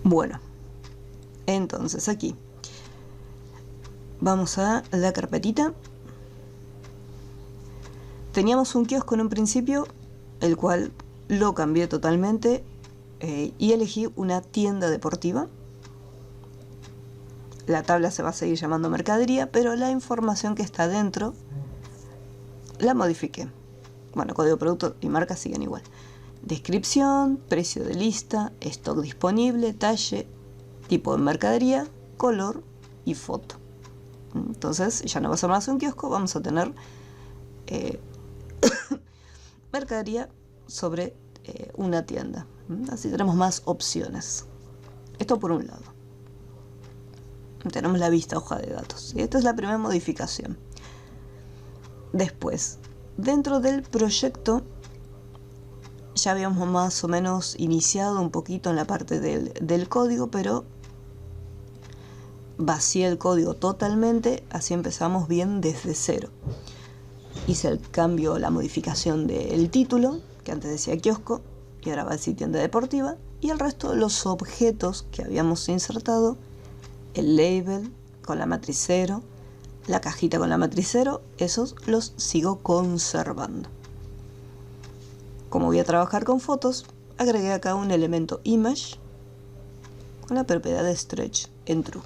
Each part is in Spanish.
Bueno, entonces aquí vamos a la carpetita. Teníamos un kiosco en un principio, el cual lo cambié totalmente y elegí una tienda deportiva. La tabla se va a seguir llamando mercadería, pero la información que está dentro la modifiqué. Bueno, código producto y marca siguen igual. Descripción, precio de lista, stock disponible, talle, tipo de mercadería, color y foto. Entonces ya no va a ser más un kiosco, vamos a tener mercadería sobre una tienda. Así tenemos más opciones. Esto por un lado. Tenemos la vista hoja de datos. Y esta es la primera modificación. Después, dentro del proyecto ya habíamos más o menos iniciado un poquito en la parte del código, pero vacié el código totalmente, así empezamos bien desde cero. Hice el cambio, la modificación del título, que antes decía kiosco, y ahora va a decir tienda deportiva, y el resto de los objetos que habíamos insertado, el label con la matriz 0, la cajita con la matriz 0, esos los sigo conservando. Como voy a trabajar con fotos, agregué acá un elemento image con la propiedad de stretch en true.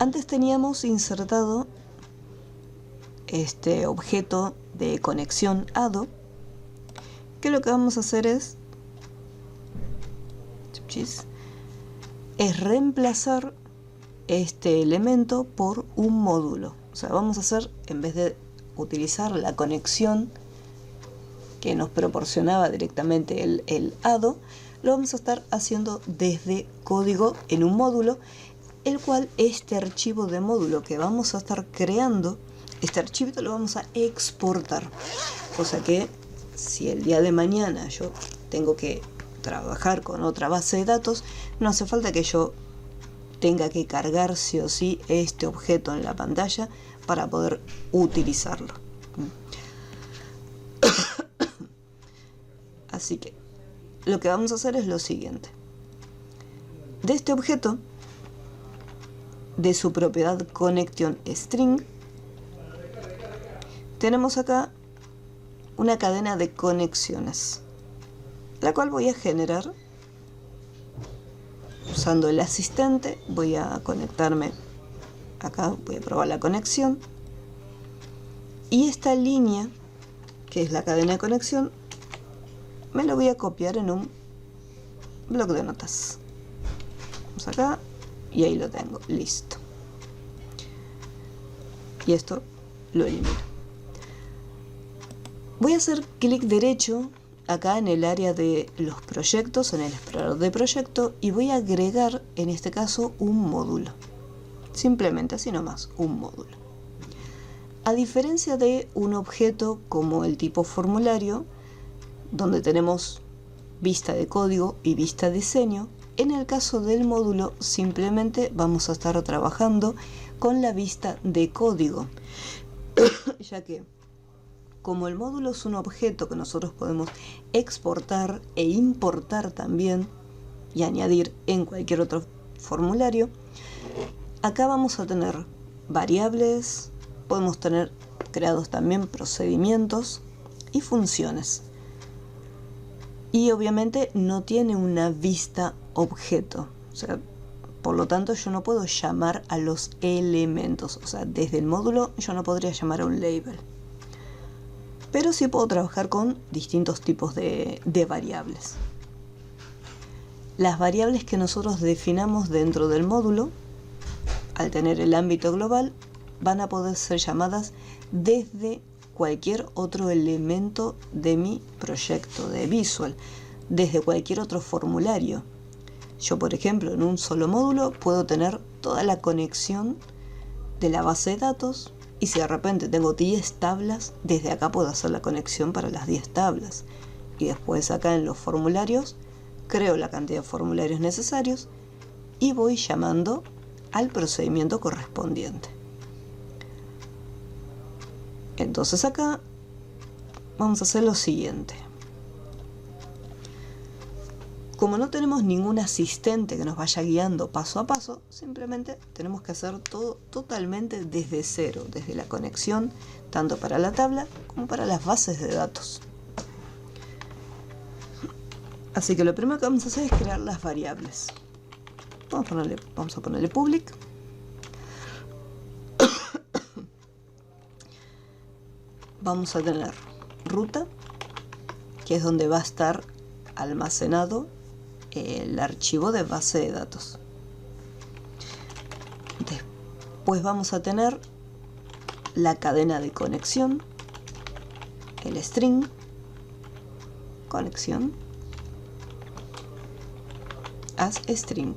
Antes teníamos insertado este objeto de conexión ADO, que lo que vamos a hacer es reemplazar este elemento por un módulo. O sea, vamos a hacer, en vez de utilizar la conexión que nos proporcionaba directamente el ADO, lo vamos a estar haciendo desde código en un módulo, el cual este archivo de módulo que vamos a estar creando, este archivito lo vamos a exportar. Cosa que si el día de mañana yo tengo que trabajar con otra base de datos, no hace falta que yo tenga que cargar sí o sí este objeto en la pantalla para poder utilizarlo. Así que lo que vamos a hacer es lo siguiente. De este objeto, de su propiedad connection string, tenemos acá una cadena de conexiones, la cual voy a generar usando el asistente. Voy a conectarme acá, voy a probar la conexión, y esta línea que es la cadena de conexión me lo voy a copiar en un bloc de notas. Vamos acá y ahí lo tengo, listo. Y esto lo elimino. Voy a hacer clic derecho acá en el área de los proyectos, en el explorador de proyecto, y voy a agregar en este caso un módulo. Simplemente así nomás, un módulo. A diferencia de un objeto como el tipo formulario, donde tenemos vista de código y vista de diseño, en el caso del módulo simplemente vamos a estar trabajando con la vista de código, ya que como el módulo es un objeto que nosotros podemos exportar e importar también y añadir en cualquier otro formulario, acá vamos a tener variables, podemos tener creados también procedimientos y funciones. Y obviamente no tiene una vista objeto, o sea, por lo tanto yo no puedo llamar a los elementos, o sea, desde el módulo yo no podría llamar a un label. Pero sí puedo trabajar con distintos tipos de variables. Las variables que nosotros definamos dentro del módulo, al tener el ámbito global, van a poder ser llamadas desde cualquier otro elemento de mi proyecto de Visual, desde cualquier otro formulario. Yo, por ejemplo, en un solo módulo puedo tener toda la conexión de la base de datos, y si de repente tengo 10 tablas, desde acá puedo hacer la conexión para las 10 tablas. Y después acá en los formularios, creo la cantidad de formularios necesarios y voy llamando al procedimiento correspondiente. Entonces acá vamos a hacer lo siguiente. como no tenemos ningún asistente que nos vaya guiando paso a paso, simplemente tenemos que hacer todo totalmente desde cero, desde la conexión, tanto para la tabla como para las bases de datos. Así que lo primero que vamos a hacer es crear las variables. Vamos a ponerle public. Vamos a tener ruta, que es donde va a estar almacenado el archivo de base de datos. Después vamos a tener la cadena de conexión, el string, conexión, as string.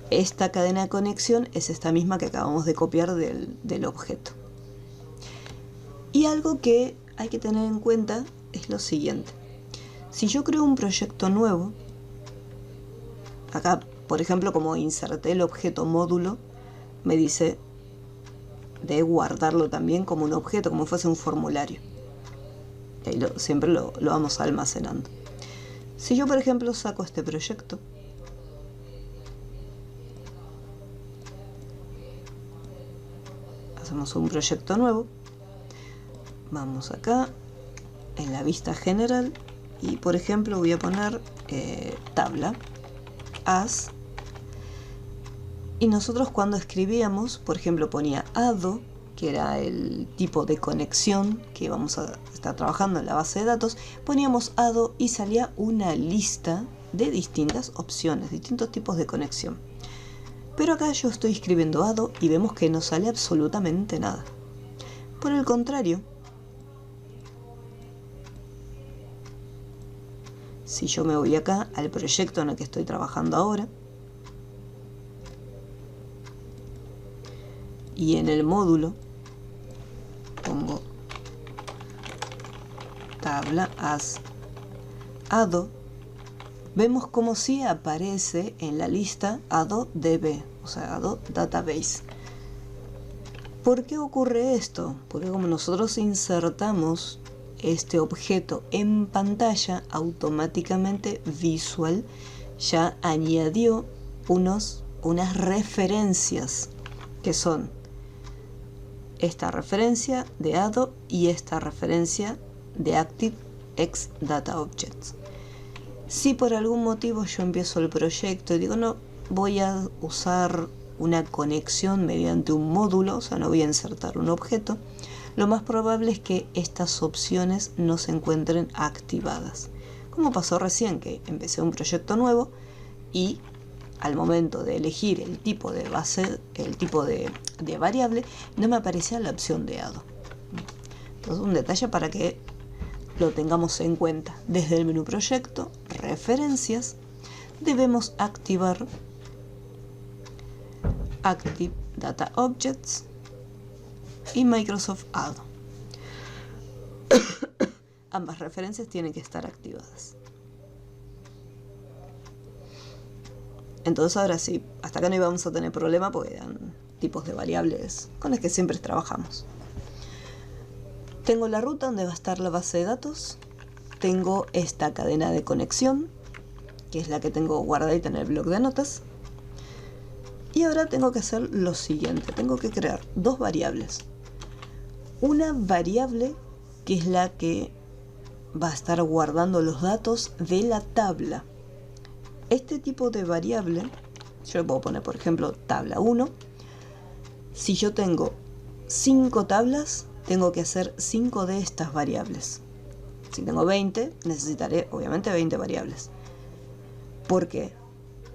Esta cadena de conexión es esta misma que acabamos de copiar del objeto. Y algo que hay que tener en cuenta es lo siguiente. Si yo creo un proyecto nuevo, acá, por ejemplo, como inserté el objeto módulo, me dice de guardarlo también como un objeto, como fuese un formulario. Y ahí siempre lo vamos almacenando. Si yo, por ejemplo, saco este proyecto, hacemos un proyecto nuevo, vamos acá en la vista general y, por ejemplo, voy a poner tabla as, y nosotros cuando escribíamos, por ejemplo, ponía ado, que era el tipo de conexión que vamos a estar trabajando en la base de datos, poníamos ado y salía una lista de distintas opciones, distintos tipos de conexión. Pero acá yo estoy escribiendo ado y vemos que no sale absolutamente nada. Por el contrario, si yo me voy acá al proyecto en el que estoy trabajando ahora, y en el módulo pongo tabla as ado, vemos como si aparece en la lista AdoDB, o sea, Ado Database. ¿Por qué ocurre esto? Porque como nosotros insertamos este objeto en pantalla, automáticamente Visual ya añadió unas referencias, que son esta referencia de Ado y esta referencia de ActiveX Data Objects. Si por algún motivo yo empiezo el proyecto y digo no, voy a usar una conexión mediante un módulo, o sea, no voy a insertar un objeto, lo más probable es que estas opciones no se encuentren activadas. Como pasó recién, que empecé un proyecto nuevo y al momento de elegir el tipo de base, el tipo de variable, no me aparecía la opción de Ado. Entonces, un detalle para que lo tengamos en cuenta. Desde el menú proyecto, referencias, debemos activar Active Data Objects y Microsoft Ado. Ambas referencias tienen que estar activadas. Entonces ahora sí, hasta acá no íbamos a tener problema porque eran tipos de variables con las que siempre trabajamos. Tengo la ruta donde va a estar la base de datos. Tengo esta cadena de conexión, que es la que tengo guardadita en el bloc de notas. Y ahora tengo que hacer lo siguiente. Tengo que crear dos variables. Una variable que es la que va a estar guardando los datos de la tabla. Este tipo de variable, yo le puedo poner por ejemplo tabla 1. Si yo tengo 5 tablas, tengo que hacer 5 de estas variables. Si tengo 20, necesitaré obviamente 20 variables. Porque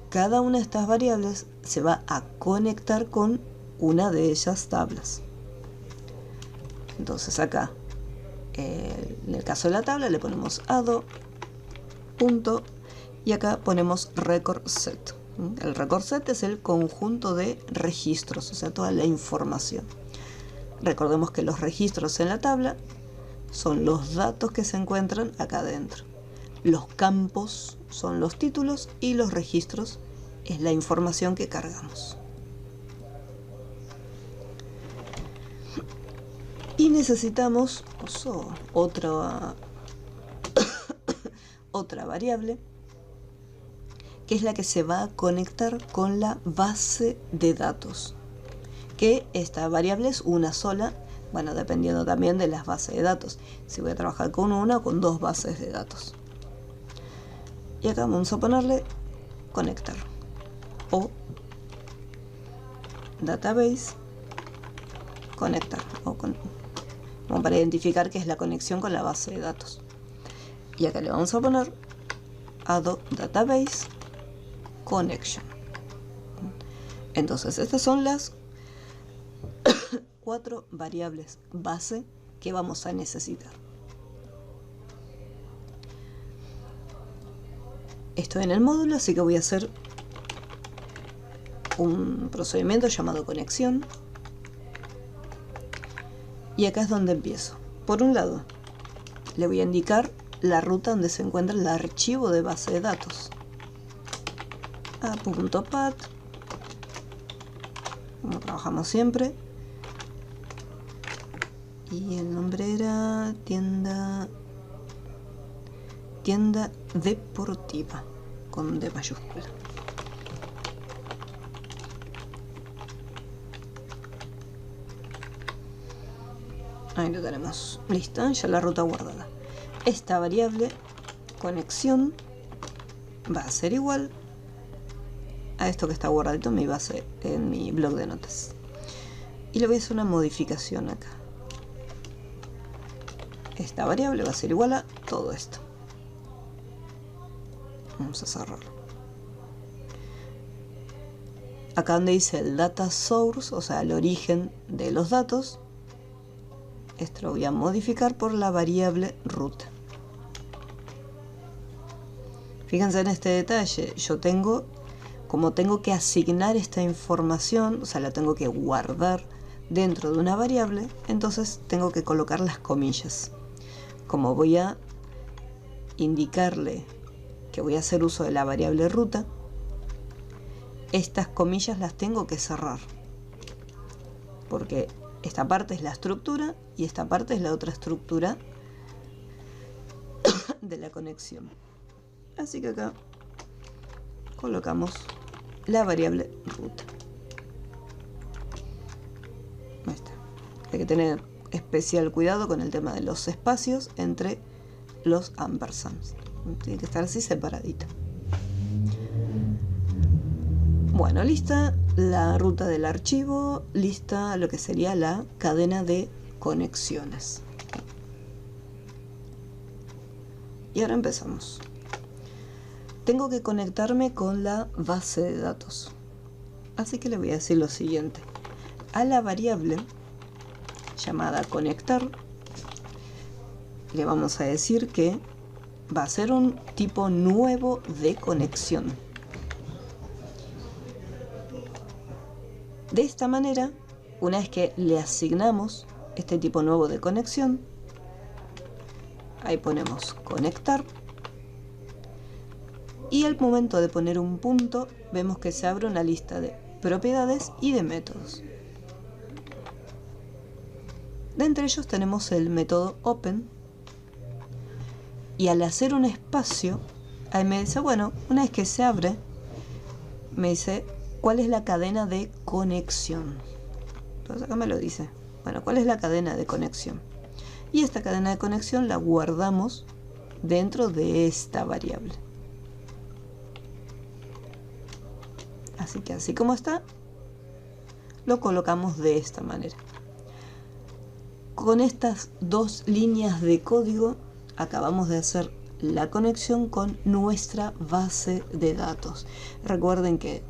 cada una de estas variables se va a conectar con una de esas tablas. Entonces acá, en el caso de la tabla, le ponemos ado, punto, y acá ponemos record set. El record set es el conjunto de registros, o sea, toda la información. Recordemos que los registros en la tabla son los datos que se encuentran acá adentro. Los campos son los títulos y los registros es la información que cargamos. Y necesitamos otra variable que es la que se va a conectar con la base de datos. Que esta variable es una sola, bueno, dependiendo también de las bases de datos. Si voy a trabajar con una o con dos bases de datos. Y acá vamos a ponerle conectar o database conectar como para identificar que es la conexión con la base de datos. Y acá le vamos a poner add database connection. Entonces estas son las 4 variables base que vamos a necesitar. Estoy en el módulo, así que voy a hacer un procedimiento llamado conexión. Y acá es donde empiezo. Por un lado, le voy a indicar la ruta donde se encuentra el archivo de base de datos. A.pat, como trabajamos siempre. Y el nombre era tienda deportiva, con D mayúscula. Ahí lo tenemos. Listo, ya la ruta guardada. Esta variable conexión va a ser igual a esto que está guardadito en mi base, en mi blog de notas. Y le voy a hacer una modificación acá. Esta variable va a ser igual a todo esto. Vamos a cerrarlo. Acá donde dice el data source, o sea, el origen de los datos, esto lo voy a modificar por la variable ruta. Fíjense en este detalle, yo como tengo que asignar esta información, o sea, la tengo que guardar dentro de una variable, entonces tengo que colocar las comillas. Como voy a indicarle que voy a hacer uso de la variable ruta, estas comillas las tengo que cerrar, porque esta parte es la estructura y esta parte es la otra estructura de la conexión. Así que acá colocamos la variable ruta. Ahí está. Hay que tener especial cuidado con el tema de los espacios entre los ampersands. Tiene que estar así separadito. Bueno, lista la ruta del archivo, lista lo que sería la cadena de conexiones. Y ahora empezamos. Tengo que conectarme con la base de datos. Así que le voy a decir lo siguiente. A la variable llamada conectar, le vamos a decir que va a ser un tipo nuevo de conexión. De esta manera, una vez que le asignamos este tipo nuevo de conexión, ahí ponemos conectar, y al momento de poner un punto, vemos que se abre una lista de propiedades y de métodos. De entre ellos tenemos el método open, y al hacer un espacio, ahí me dice, bueno, una vez que se abre, me dice cuál es la cadena de conexión. Entonces acá me lo dice. Bueno, ¿cuál es la cadena de conexión? Y esta cadena de conexión la guardamos dentro de esta variable. Así que así como está, lo colocamos de esta manera. Con estas dos líneas de código acabamos de hacer la conexión con nuestra base de datos. Recuerden que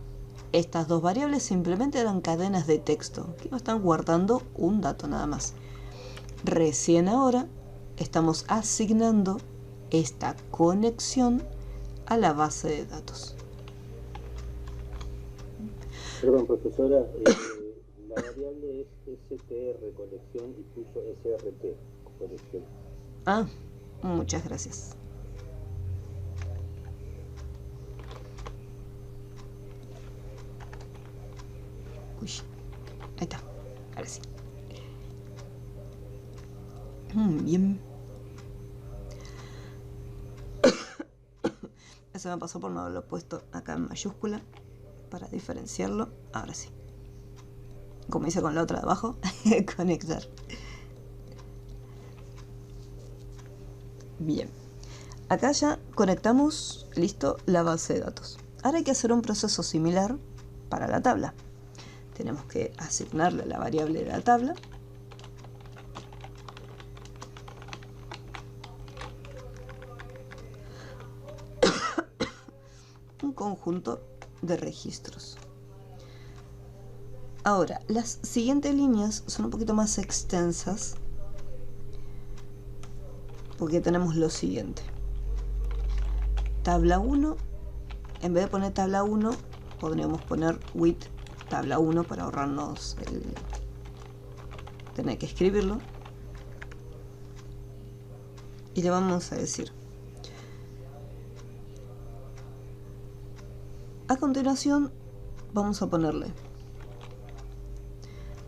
estas dos variables simplemente eran cadenas de texto que no están guardando un dato nada más. Recién ahora estamos asignando esta conexión a la base de datos. Perdón, profesora, la variable es str conexión y puso srt conexión. Ah, muchas gracias. Uy, ahí está, ahora sí. Bien. se me pasó por no haberlo puesto acá en mayúscula para diferenciarlo. Ahora sí. Como hice con la otra de abajo, conectar. Bien. Acá ya conectamos, listo, la base de datos. Ahora hay que hacer un proceso similar para la tabla. Tenemos que asignarle la variable de la tabla. Un conjunto de registros. Ahora, las siguientes líneas son un poquito más extensas porque tenemos lo siguiente. Tabla 1, en vez de poner tabla 1, podríamos poner with tabla 1 para ahorrarnos el tener que escribirlo. Y le vamos a decir: a continuación vamos a ponerle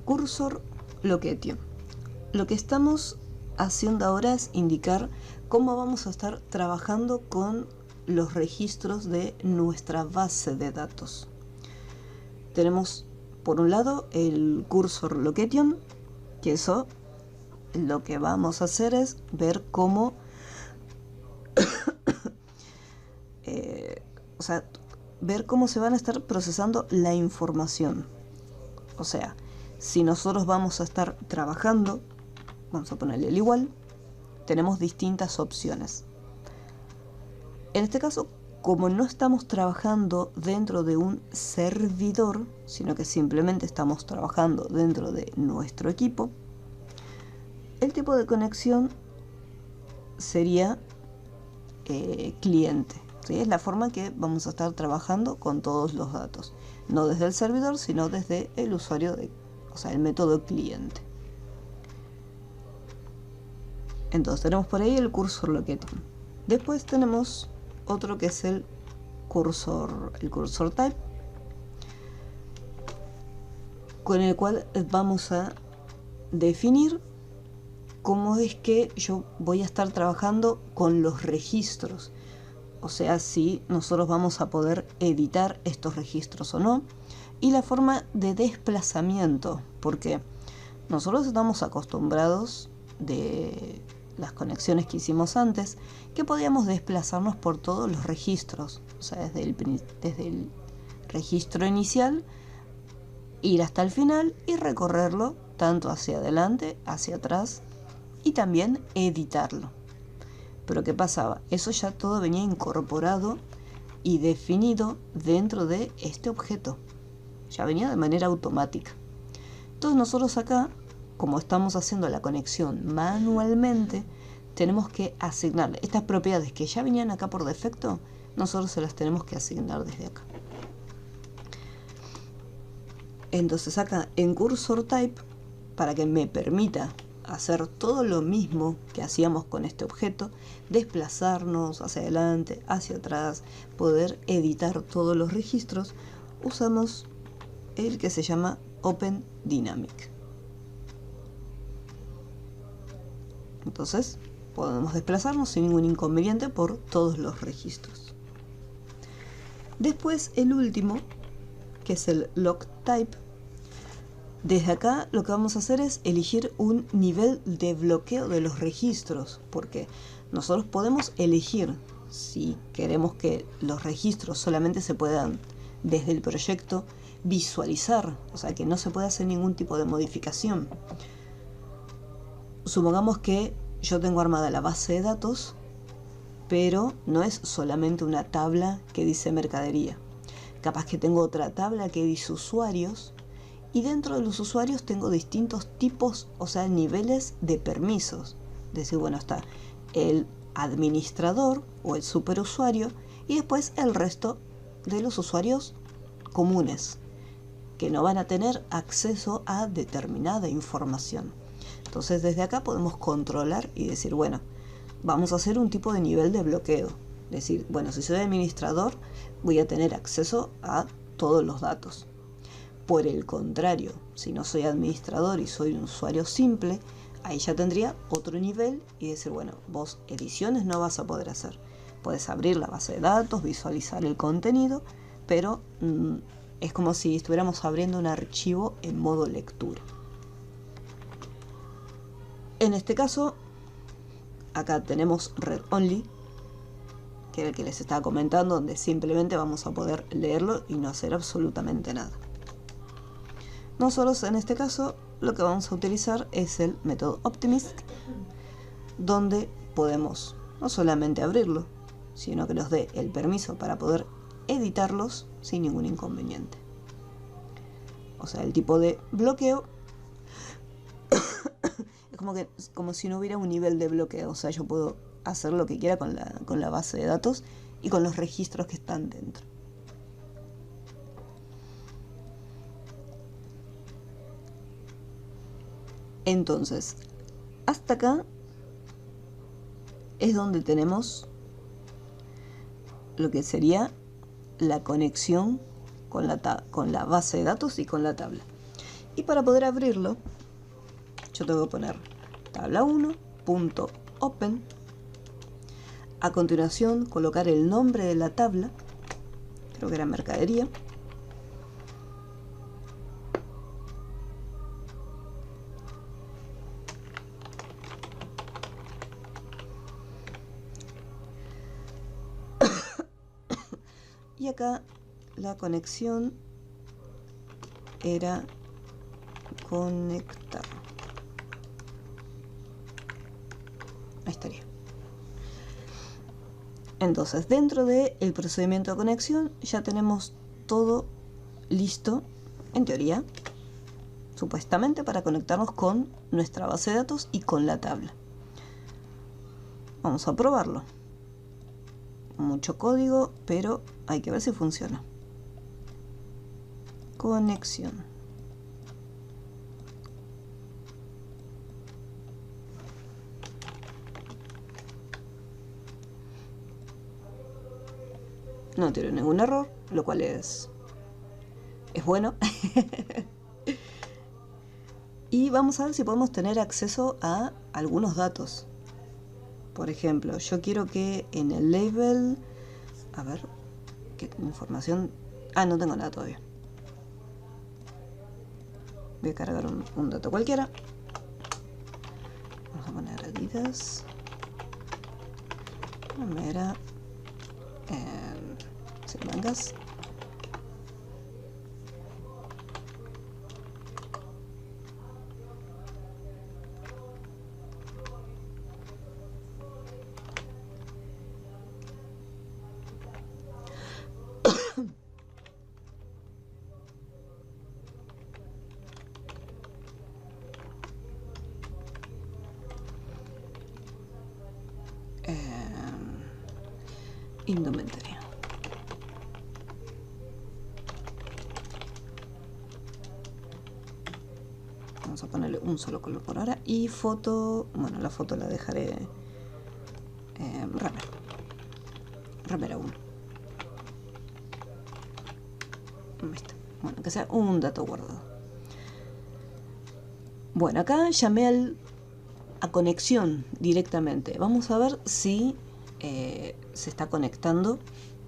cursor location. Lo que estamos haciendo ahora es indicar cómo vamos a estar trabajando con los registros de nuestra base de datos. Tenemos por un lado el cursor location, que eso lo que vamos a hacer es ver cómo ver cómo se van a estar procesando la información. O sea, si nosotros vamos a estar trabajando, vamos a ponerle el igual, tenemos distintas opciones. En este caso, como no estamos trabajando dentro de un servidor, sino que simplemente estamos trabajando dentro de nuestro equipo, el tipo de conexión sería cliente. ¿Sí? Es la forma que vamos a estar trabajando con todos los datos. No desde el servidor, sino desde el usuario, el método cliente. Entonces tenemos por ahí el cursor location. Después tenemos otro que es el cursor type, con el cual vamos a definir cómo es que yo voy a estar trabajando con los registros. O sea, si nosotros vamos a poder editar estos registros o no. Y la forma de desplazamiento, porque nosotros estamos acostumbrados de las conexiones que hicimos antes, que podíamos desplazarnos por todos los registros. O sea, desde el registro inicial, ir hasta el final y recorrerlo tanto hacia adelante, hacia atrás y también editarlo. Pero ¿qué pasaba? Eso ya todo venía incorporado y definido dentro de este objeto. Ya venía de manera automática. Entonces nosotros acá, como estamos haciendo la conexión manualmente, tenemos que asignarle estas propiedades que ya venían acá por defecto, nosotros se las tenemos que asignar desde acá. Entonces acá en cursor type, para que me permita hacer todo lo mismo que hacíamos con este objeto, desplazarnos hacia adelante, hacia atrás, poder editar todos los registros, usamos el que se llama Open Dynamic. Entonces podemos desplazarnos sin ningún inconveniente por todos los registros. Después el último, que es el Log Type. Desde acá lo que vamos a hacer es elegir un nivel de bloqueo de los registros, porque nosotros podemos elegir si queremos que los registros solamente se puedan desde el proyecto visualizar, o sea que no se puede hacer ningún tipo de modificación. Supongamos que yo tengo armada la base de datos, pero no es solamente una tabla que dice mercadería. Capaz que tengo otra tabla que dice usuarios, y dentro de los usuarios tengo distintos tipos, o sea, niveles de permisos. Es decir, bueno, está el administrador o el superusuario y después el resto de los usuarios comunes que no van a tener acceso a determinada información. Entonces desde acá podemos controlar y decir, bueno, vamos a hacer un tipo de nivel de bloqueo. Es decir, bueno, si soy administrador voy a tener acceso a todos los datos. Por el contrario, si no soy administrador y soy un usuario simple, ahí ya tendría otro nivel y decir, bueno, vos ediciones no vas a poder hacer. Puedes abrir la base de datos, visualizar el contenido, pero es como si estuviéramos abriendo un archivo en modo lectura. En este caso, acá tenemos Read Only, que era el que les estaba comentando, donde simplemente vamos a poder leerlo y no hacer absolutamente nada. Nosotros en este caso lo que vamos a utilizar es el método Optimist, donde podemos no solamente abrirlo, sino que nos dé el permiso para poder editarlos sin ningún inconveniente. O sea, el tipo de bloqueo es como si no hubiera un nivel de bloqueo. O sea, yo puedo hacer lo que quiera con la base de datos y con los registros que están dentro. Entonces, hasta acá es donde tenemos lo que sería la conexión con la base de datos y con la tabla. Y para poder abrirlo, yo tengo que poner tabla1.open. A continuación, colocar el nombre de la tabla, creo que era mercadería. Y acá la conexión era conectar. Ahí estaría. Entonces, dentro del procedimiento de conexión ya tenemos todo listo, en teoría, supuestamente, para conectarnos con nuestra base de datos y con la tabla. Vamos a probarlo. Mucho código, pero hay que ver si funciona. Conexión. No tiene ningún error, lo cual es bueno. Y vamos a ver si podemos tener acceso a algunos datos. Por ejemplo, yo quiero que en el label... A ver, ¿qué información? Ah, no tengo nada todavía. Voy a cargar un dato cualquiera. Vamos a poner Adidas. Primera. Sin mangas. Indumentaria. Vamos a ponerle un solo color por ahora. Y foto, bueno, la foto la dejaré remera 1. Ahí está. Bueno, que sea un dato guardado. Bueno, acá llamé a conexión directamente. Vamos a ver si se está conectando,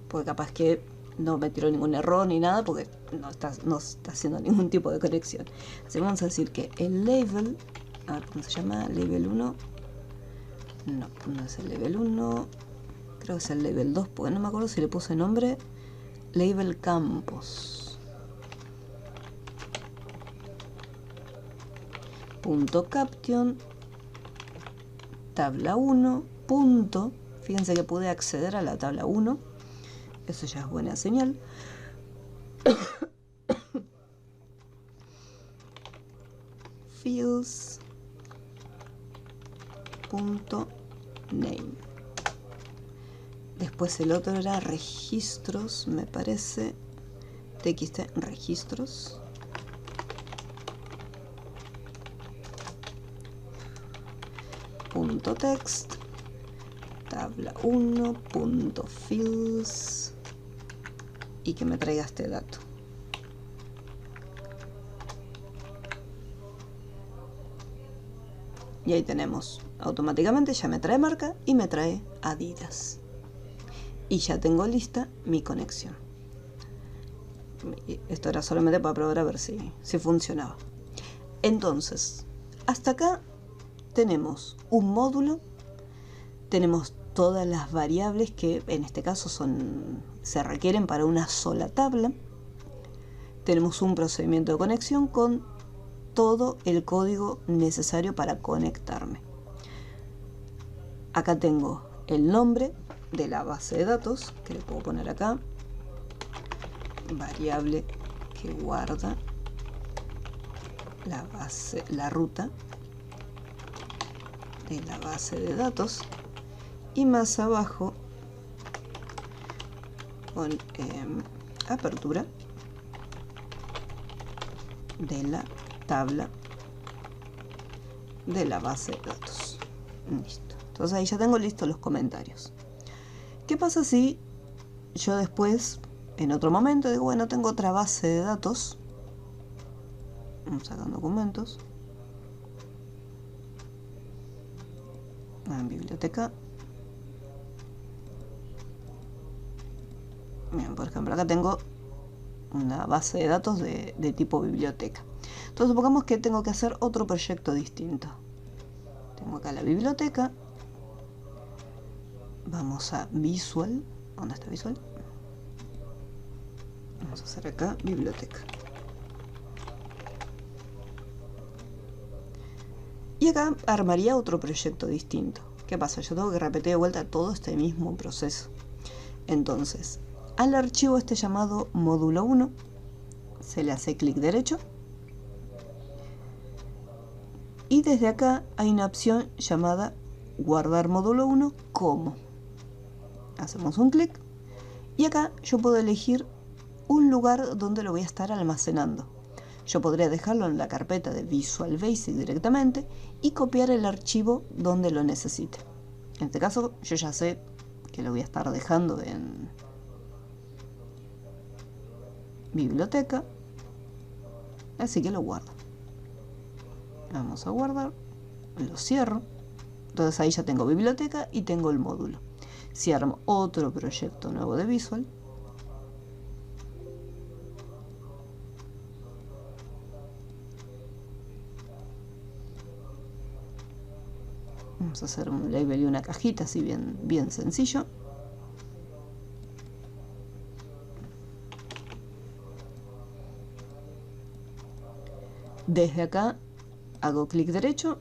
porque capaz que no me tiró ningún error ni nada, porque no está haciendo ningún tipo de conexión. Así que vamos a decir que el label, a ver cómo se llama, label 1, no es el label 1, creo que es el label 2, porque no me acuerdo si le puse nombre, label campos. Punto caption, tabla 1, punto. Fíjense que pude acceder a la tabla 1. Eso ya es buena señal. Fields. Name. Después el otro era registros, me parece. TXT registros. Punto text. Tabla 1, punto fields, y que me traiga este dato. Y ahí tenemos, automáticamente ya me trae marca y me trae Adidas. y ya tengo lista mi conexión. Esto era solamente para probar a ver si funcionaba. Entonces, hasta acá tenemos un módulo, tenemos todas las variables que en este caso se requieren para una sola tabla. Tenemos un procedimiento de conexión con todo el código necesario para conectarme. Acá tengo el nombre de la base de datos, que le puedo poner acá, variable que guarda la ruta de la base de datos, y más abajo con apertura de la tabla de la base de datos. Listo. Entonces ahí ya tengo listos los comentarios. ¿Qué pasa si yo después, en otro momento, digo, bueno, tengo otra base de datos? Vamos a sacar documentos. En biblioteca. Bien, por ejemplo, acá tengo una base de datos de tipo biblioteca. Entonces supongamos que tengo que hacer otro proyecto distinto. Tengo acá la biblioteca. Vamos a Visual. ¿Dónde está Visual? Vamos a hacer acá biblioteca. Y acá armaría otro proyecto distinto. ¿Qué pasa? Yo tengo que repetir de vuelta todo este mismo proceso. Entonces, al archivo este llamado módulo 1 se le hace clic derecho. Y desde acá hay una opción llamada guardar módulo 1 como. Hacemos un clic. Y acá yo puedo elegir un lugar donde lo voy a estar almacenando. Yo podría dejarlo en la carpeta de Visual Basic directamente y copiar el archivo donde lo necesite. En este caso yo ya sé que lo voy a estar dejando en biblioteca, así que lo guardo. Vamos a guardar, lo cierro. Entonces ahí ya tengo biblioteca y tengo el módulo. Si armo otro proyecto nuevo de Visual, vamos a hacer un label y una cajita así bien sencillo. Desde acá hago clic derecho,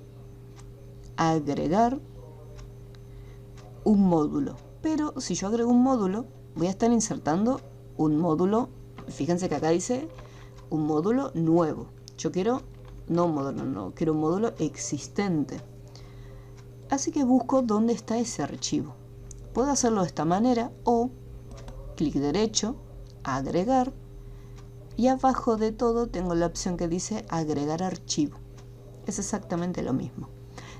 agregar un módulo. Pero si yo agrego un módulo, voy a estar insertando un módulo. Fíjense que acá dice un módulo nuevo. Yo quiero, no un módulo nuevo, quiero un módulo existente. Así que busco dónde está ese archivo. Puedo hacerlo de esta manera o clic derecho, agregar, y abajo de todo tengo la opción que dice agregar archivo. Es exactamente lo mismo.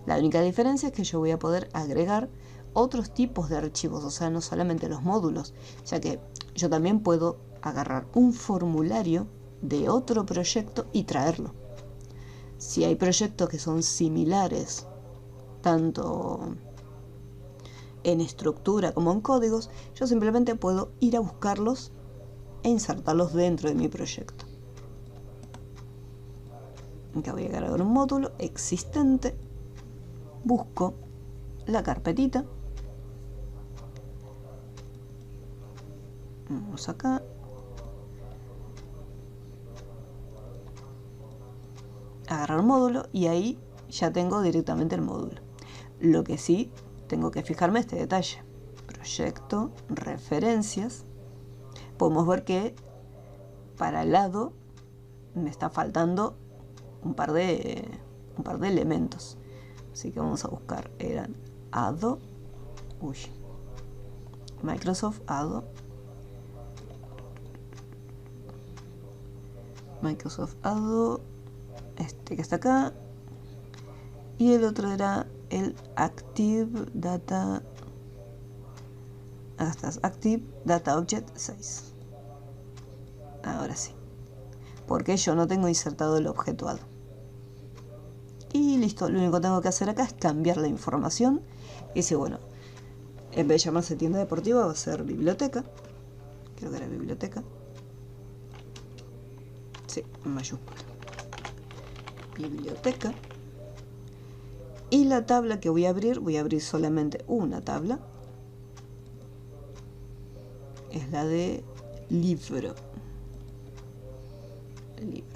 La única diferencia es que yo voy a poder agregar otros tipos de archivos, o sea, no solamente los módulos, ya que yo también puedo agarrar un formulario de otro proyecto y traerlo. Si hay proyectos que son similares, tanto en estructura como en códigos, yo simplemente puedo ir a buscarlos e insertarlos dentro de mi proyecto. Acá voy a agregar un módulo existente, busco la carpetita, vamos acá, agarrar módulo y ahí ya tengo directamente el módulo. Lo que sí tengo que fijarme este detalle: proyecto, referencias. Podemos ver que para el lado me está faltando un par de elementos, así que vamos a buscar. Eran ADO, Microsoft ADO, este que está acá, y el otro era el Active Data, Active Data Object 6. Ahora sí, porque yo no tengo insertado el objeto ADO. Y listo, lo único que tengo que hacer acá es cambiar la información. Y dice, bueno, En vez de llamarse tienda deportiva va a ser biblioteca. Creo que era biblioteca. Sí, en mayúscula. Biblioteca. Y la tabla que voy a abrir solamente una tabla. Es la de libro. Libro.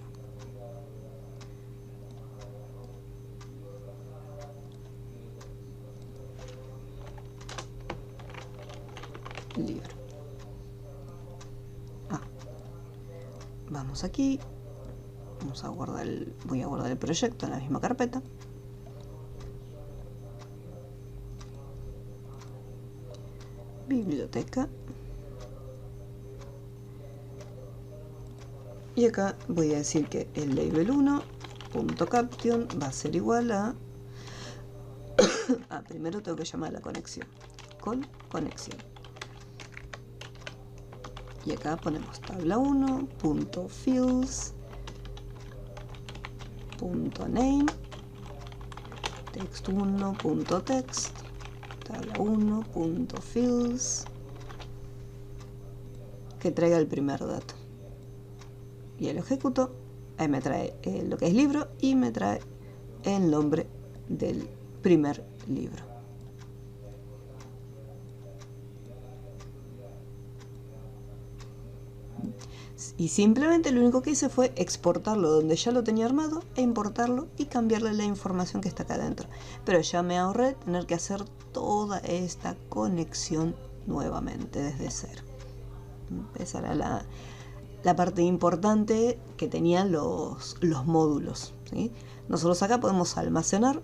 Libro. Vamos aquí. Vamos a guardar voy a guardar el proyecto en la misma carpeta. Biblioteca. Y acá voy a decir que el label 1.caption va a ser igual a... primero tengo que llamar a la conexión. Con conexión. Y acá ponemos tabla 1.fields.name, text1.text, tabla 1.fields, que traiga el primer dato. Y lo ejecuto, ahí me trae lo que es libro y me trae el nombre del primer libro. Y simplemente lo único que hice fue exportarlo donde ya lo tenía armado e importarlo y cambiarle la información que está acá adentro. Pero ya me ahorré tener que hacer toda esta conexión nuevamente desde cero. Esa era la parte importante que tenían los módulos, ¿sí? Nosotros acá podemos almacenar.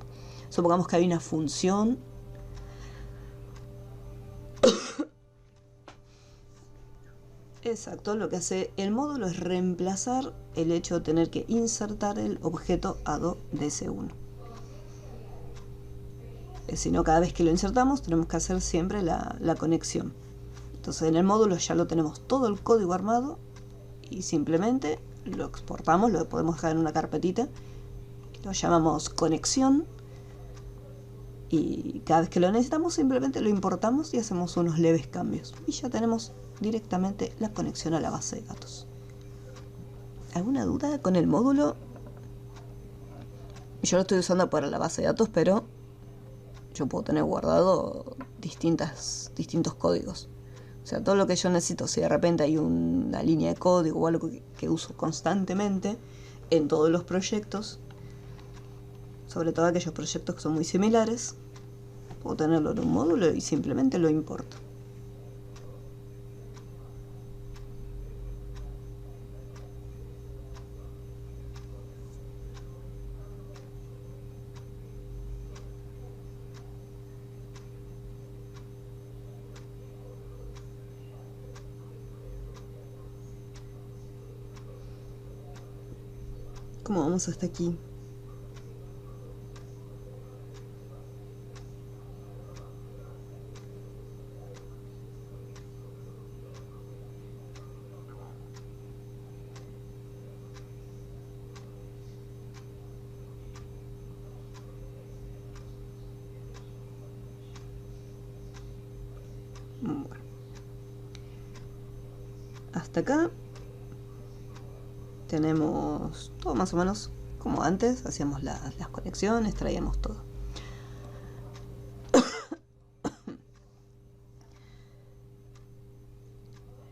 Supongamos que hay una función exacto, lo que hace el módulo es reemplazar el hecho de tener que insertar el objeto ADO DS1. Si no, cada vez que lo insertamos tenemos que hacer siempre la conexión. Entonces en el módulo ya lo tenemos todo el código armado y simplemente lo exportamos, lo podemos dejar en una carpetita, lo llamamos conexión y cada vez que lo necesitamos simplemente lo importamos y hacemos unos leves cambios y ya tenemos directamente la conexión a la base de datos. ¿Alguna duda con el módulo? Yo lo estoy usando para la base de datos, pero yo puedo tener guardado distintos códigos. O sea, todo lo que yo necesito, si de repente hay una línea de código o algo que uso constantemente en todos los proyectos, sobre todo aquellos proyectos que son muy similares, puedo tenerlo en un módulo y simplemente lo importo. ¿Cómo vamos hasta aquí? Bueno. Hasta acá tenemos todo más o menos como antes, hacíamos las conexiones, traíamos todo.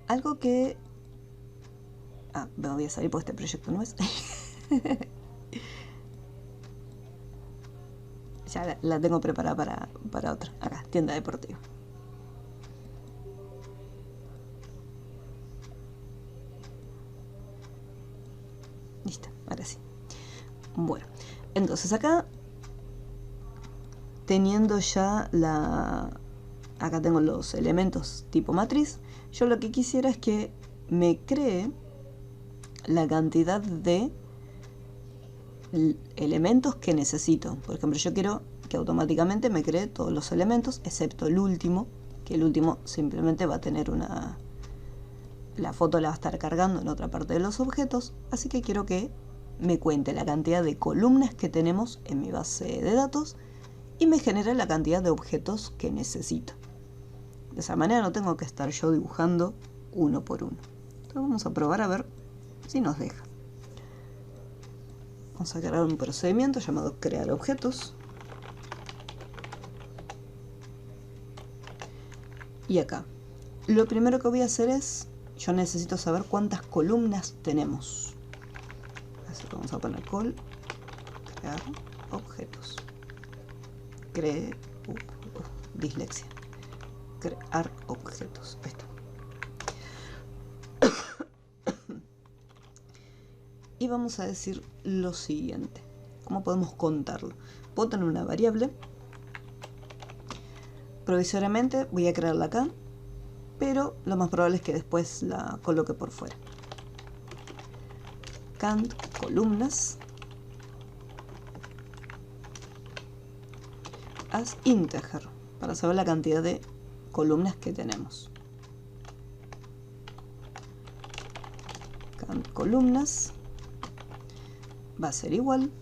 Algo que... me voy a salir por este proyecto, ¿no es? Ya la tengo preparada para otra. Acá, tienda deportiva. Listo, ahora sí. Bueno, entonces acá, teniendo ya acá tengo los elementos tipo matriz, yo lo que quisiera es que me cree la cantidad de elementos que necesito. Por ejemplo, yo quiero que automáticamente me cree todos los elementos, excepto el último, que el último simplemente va a tener la foto la va a estar cargando en otra parte de los objetos, así que quiero que me cuente la cantidad de columnas que tenemos en mi base de datos y me genere la cantidad de objetos que necesito. De esa manera no tengo que estar yo dibujando uno por uno. Entonces vamos a probar a ver si nos deja. Vamos a crear un procedimiento llamado crear objetos. Y acá, lo primero que voy a hacer es, yo necesito saber cuántas columnas tenemos. Así que vamos a poner crear objetos. Dislexia. Crear objetos. Ahí está. Y vamos a decir lo siguiente. ¿Cómo podemos contarlo? Puedo tener una variable. Provisoriamente voy a crearla acá, pero lo más probable es que después la coloque por fuera. Count columnas as integer, para saber la cantidad de columnas que tenemos. Count columnas va a ser igual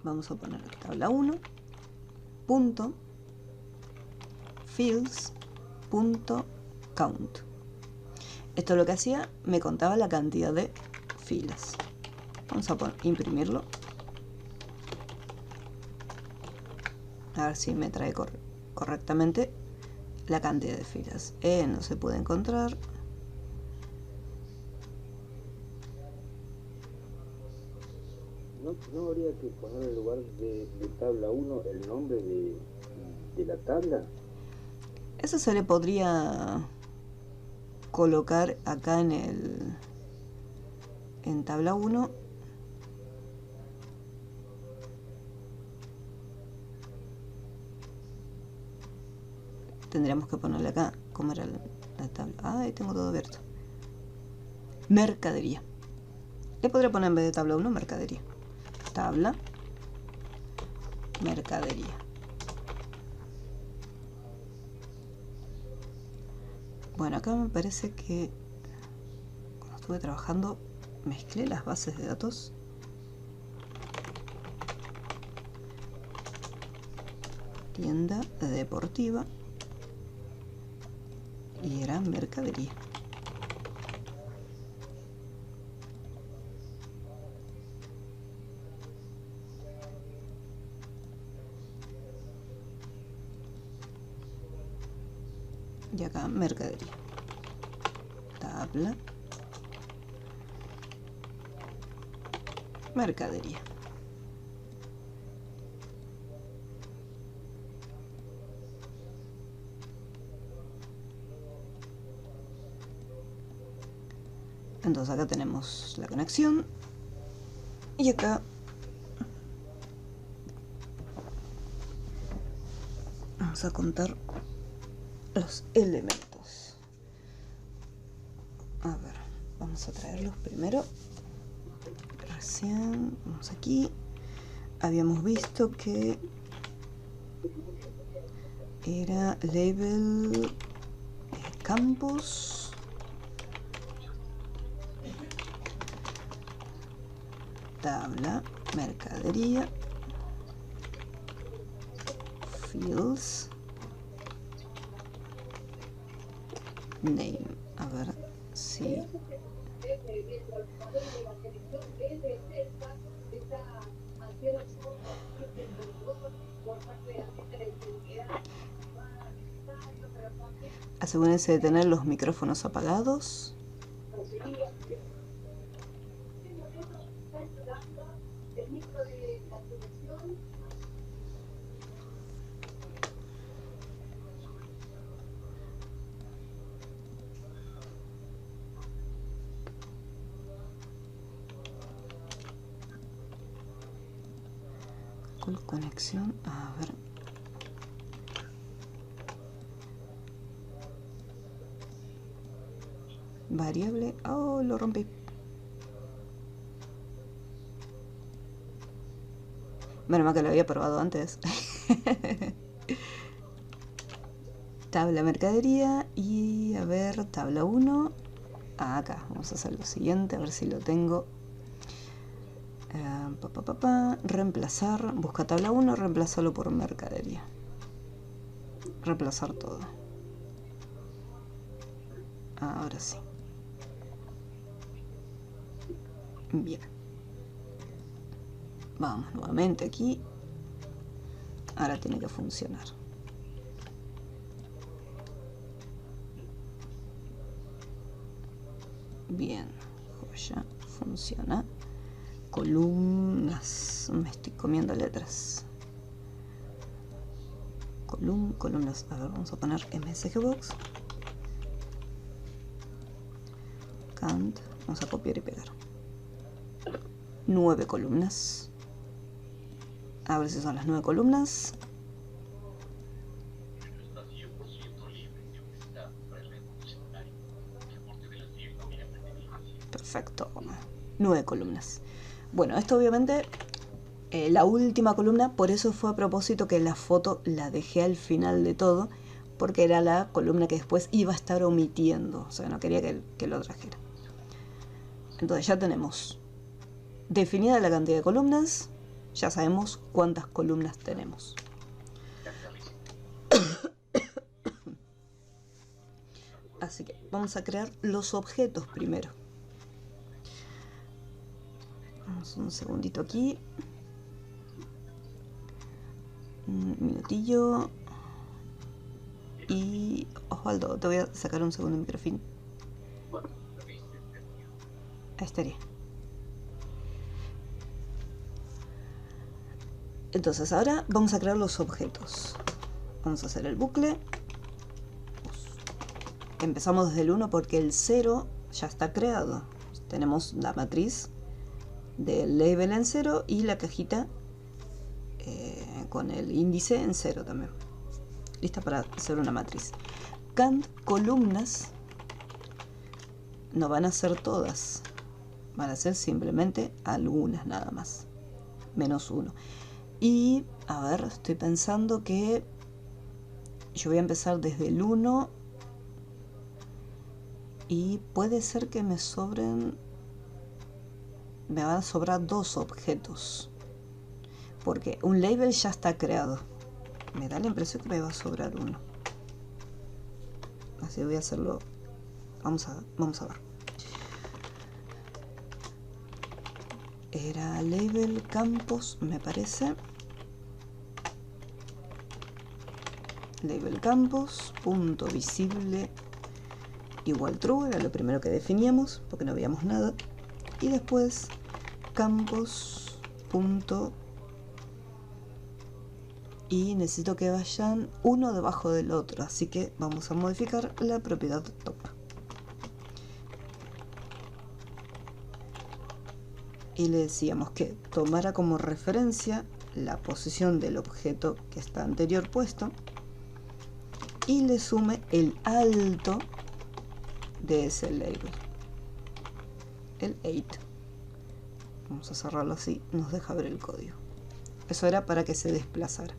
vamos a poner tabla 1 punto fields punto count. Esto lo que hacía, me contaba la cantidad de filas. Vamos a imprimirlo, a ver si me trae correctamente la cantidad de filas. No se puede encontrar. ¿No habría que poner en lugar de tabla 1 el nombre de la tabla? Eso se le podría colocar acá en tabla 1. Tendríamos que ponerle acá, ¿cómo era la tabla? Ah, ahí tengo todo abierto. Mercadería. Le podría poner en vez de tabla 1, mercadería. Tabla, mercadería. Bueno, acá me parece que cuando estuve trabajando mezclé las bases de datos. Tienda deportiva. Y era mercadería. Y acá mercadería. Tabla. Mercadería. Entonces acá tenemos la conexión y acá vamos a contar los elementos. A ver, vamos a traerlos primero. Recién, vamos aquí. Habíamos visto que era label campus. Tabla, mercadería, fields, name. A ver si asegúrense de tener los micrófonos apagados. Conexión, a ver. Variable, oh, lo rompí. Menos mal que lo había probado antes. Tabla mercadería y a ver, tabla 1. Acá, vamos a hacer lo siguiente, a ver si lo tengo. Reemplazar, busca tabla 1, reemplazarlo por mercadería. Reemplazar todo. Ahora sí. Bien. Vamos nuevamente aquí. Ahora tiene que funcionar. Bien. Joya. Funciona. Columnas. Me estoy comiendo letras. Columnas. A ver, vamos a poner MSG Box. Cant. Vamos a copiar y pegar. 9 columnas. A ver si son las 9 columnas. Perfecto. 9 columnas. Bueno, esto obviamente la última columna, por eso fue a propósito que la foto la dejé al final de todo, porque era la columna que después iba a estar omitiendo, o sea, no quería que lo trajera. Entonces ya tenemos definida la cantidad de columnas, ya sabemos cuántas columnas tenemos. Así que vamos a crear los objetos primero. Vamos un segundito aquí. Un minutillo. Y Osvaldo, te voy a sacar un segundo microfilm. Ahí estaría. Entonces ahora vamos a crear los objetos. Vamos a hacer el bucle. Empezamos desde el 1 porque el 0 ya está creado. Tenemos la matriz del label en 0 y la cajita con el índice en 0 también. Lista para hacer una matriz. Cant columnas no van a ser todas. Van a ser simplemente algunas nada más. Menos 1. Y, a ver, estoy pensando que yo voy a empezar desde el 1 y puede ser que me sobren, me van a sobrar 2 objetos, porque un label ya está creado. Me da la impresión que me va a sobrar uno. Así voy a hacerlo. Vamos a ver. Era label campos, me parece. Label campos, punto visible igual true, era lo primero que definíamos porque no veíamos nada. Y después campos punto, y necesito que vayan uno debajo del otro, así que vamos a modificar la propiedad top. Y le decíamos que tomara como referencia la posición del objeto que está anterior puesto y le sume el alto de ese label, el 8. Vamos a cerrarlo así, nos deja ver el código. Eso era para que se desplazara.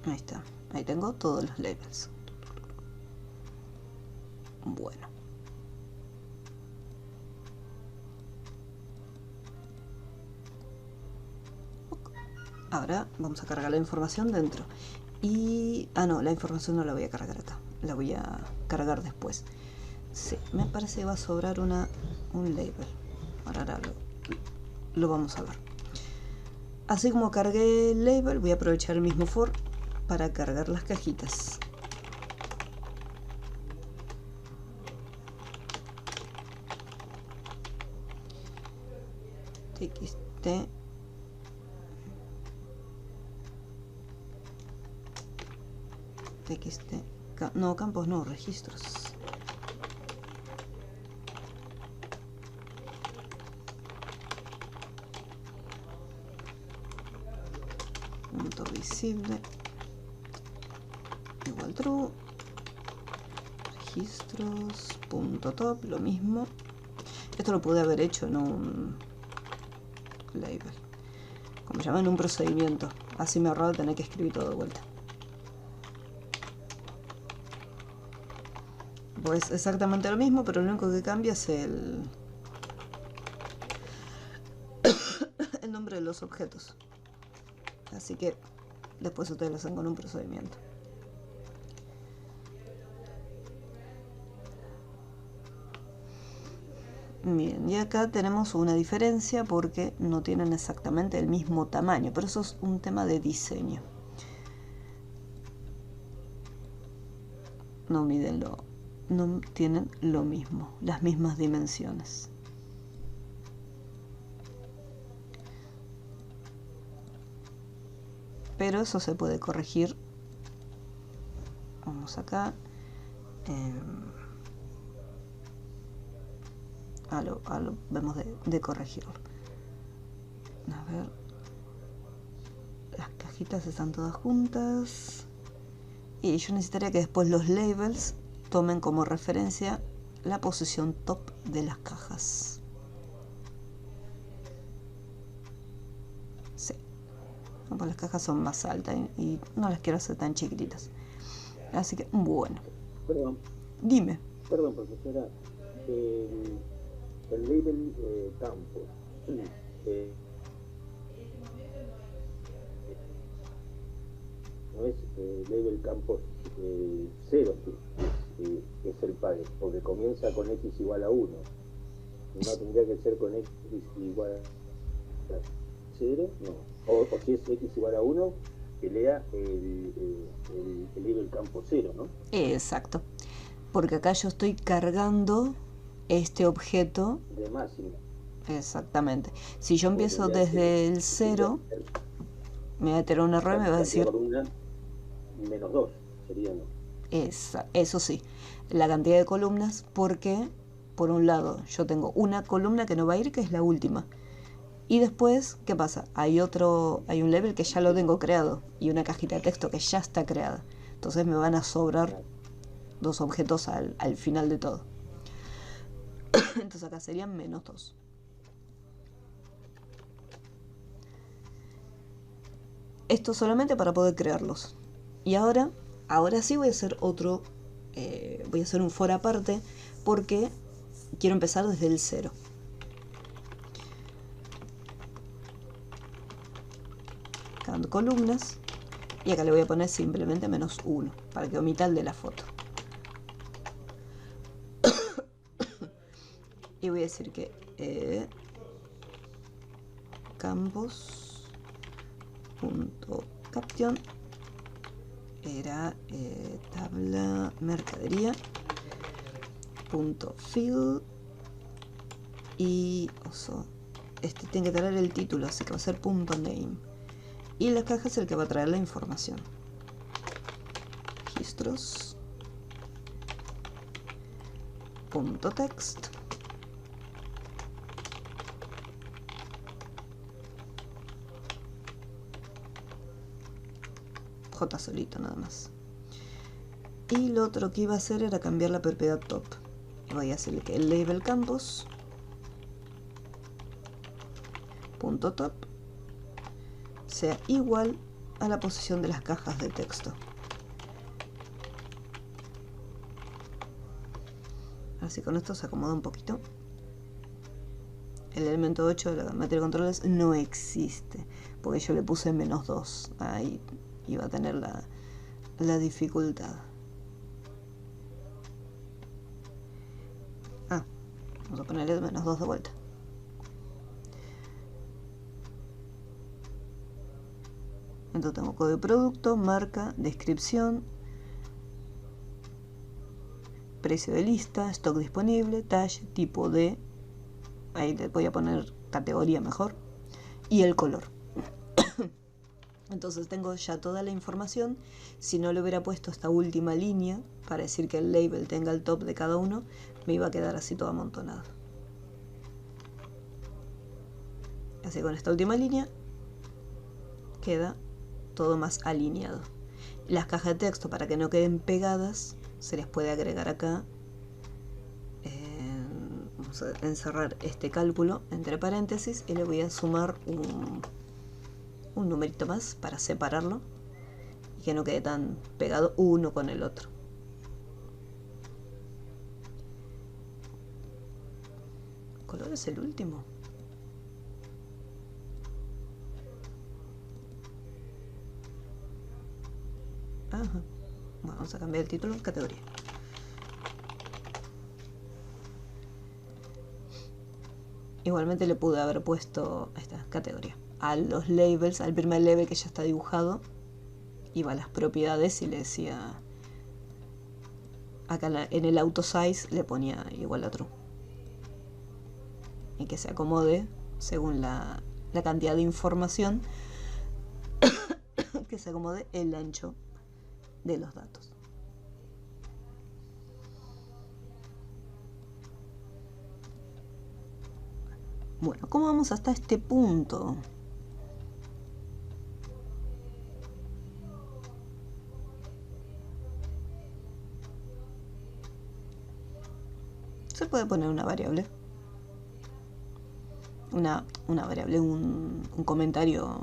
Ahí está, ahí tengo todos los labels. Bueno, ahora vamos a cargar la información dentro. Y no, la información no la voy a cargar acá, la voy a cargar después. Sí, me parece que va a sobrar un label. Ahora lo vamos a ver. Así como cargué el label, voy a aprovechar el mismo for para cargar las cajitas. TXT no, campos no, registros. Punto visible true. Registros.top, lo mismo. Esto lo pude haber hecho en un label, como se llama, en un procedimiento. Así me ahorraba tener que escribir todo de vuelta. Pues exactamente lo mismo, pero lo único que cambia es el nombre de los objetos. Así que después ustedes lo hacen con un procedimiento. Bien, y acá tenemos una diferencia porque no tienen exactamente el mismo tamaño, pero eso es un tema de diseño. No tienen lo mismo, las mismas dimensiones. Pero eso se puede corregir. Vamos acá. Vemos de corregirlo. A ver. Las cajitas están todas juntas. Y yo necesitaría que después los labels tomen como referencia la posición top de las cajas. Sí. Pues las cajas son más altas y no las quiero hacer tan chiquititas. Así que, bueno. Perdón. Dime. Perdón, profesora. El label campo. No es label campos 0 que es el par, porque comienza con x igual a 1. No tendría que ser con x igual a 0, no. O si es x igual a 1, que lea el label campo 0, ¿no? Exacto. Porque acá yo estoy cargando este objeto de máximo. Exactamente. Si yo empiezo desde el 0, me va a tener un error y me va a decir... menos 2 sería, ¿no? Eso sí, la cantidad de columnas, porque por un lado yo tengo una columna que no va a ir, que es la última. Y después, ¿qué pasa? Hay un label que ya lo tengo creado y una cajita de texto que ya está creada. Entonces me van a sobrar dos objetos al final de todo. Entonces acá serían menos 2. Esto solamente para poder crearlos. Y ahora sí voy a hacer otro, voy a hacer un for aparte porque quiero empezar desde el 0. Count columnas y acá le voy a poner simplemente menos 1 para que omita el de la foto. Y voy a decir que campos.caption era tabla mercadería .fill y este tiene que traer el título, así que va a ser .name y la caja es el que va a traer la información. Registros .text J solito nada más. Y lo otro que iba a hacer era cambiar la propiedad top. Voy a hacerle que el label campos .top sea igual a la posición de las cajas de texto. Así con esto se acomoda un poquito. El elemento 8 de la materia de controles no existe, porque yo le puse menos 2. Ahí iba a tener la dificultad. Vamos a ponerle menos 2 de vuelta. Entonces tengo código de producto, marca, descripción, precio de lista, stock disponible, tag, tipo de, ahí le voy a poner categoría mejor, y el color. Entonces tengo ya toda la información. Si no le hubiera puesto esta última línea para decir que el label tenga el top de cada uno, me iba a quedar así todo amontonado. Así con esta última línea queda todo más alineado. Las cajas de texto, para que no queden pegadas, se les puede agregar acá. Vamos a encerrar este cálculo entre paréntesis y le voy a sumar un numerito más para separarlo y que no quede tan pegado uno con el otro. ¿El color es el último? Ajá. Bueno, vamos a cambiar el título en categoría. Igualmente le pude haber puesto esta categoría a los labels, al primer label que ya está dibujado, iba a las propiedades y le decía acá en el auto size le ponía igual a true y que se acomode según la cantidad de información que se acomode el ancho de los datos. Bueno, ¿cómo vamos hasta este punto? Se puede poner una variable. Una variable, un comentario.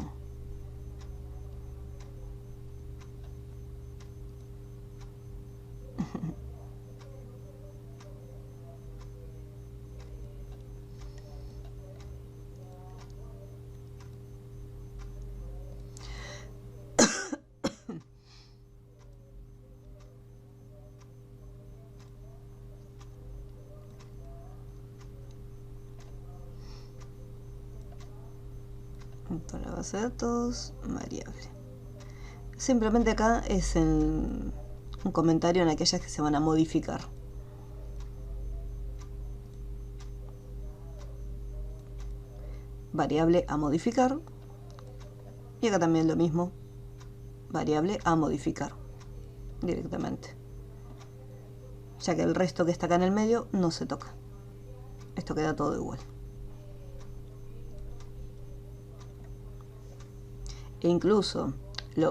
Para base de datos, variable. Simplemente acá es un comentario en aquellas que se van a modificar. Variable a modificar. Y acá también lo mismo. Variable a modificar directamente. Ya que el resto que está acá en el medio no se toca. Esto queda todo igual. E incluso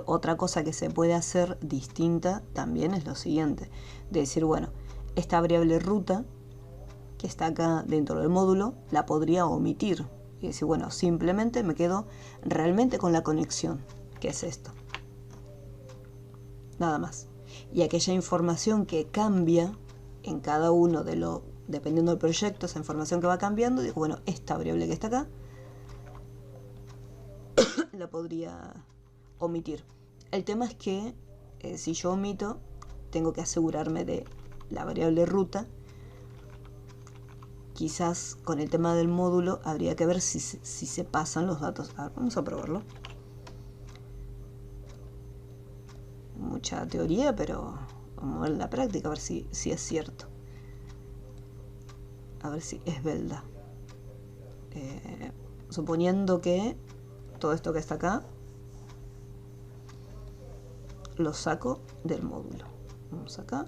otra cosa que se puede hacer distinta también es lo siguiente. De decir, bueno, esta variable ruta que está acá dentro del módulo la podría omitir. Y decir, bueno, simplemente me quedo realmente con la conexión, que es esto. Nada más. Y aquella información que cambia en cada uno de los, dependiendo del proyecto, esa información que va cambiando, digo, bueno, esta variable que está acá la podría omitir. El tema es que si yo omito, tengo que asegurarme de la variable ruta. Quizás con el tema del módulo habría que ver si se pasan los datos. A ver, vamos a probarlo. Mucha teoría, pero vamos a ver la práctica, a ver si es cierto. A ver si es verdad. Suponiendo que todo esto que está acá lo saco del módulo. Vamos acá.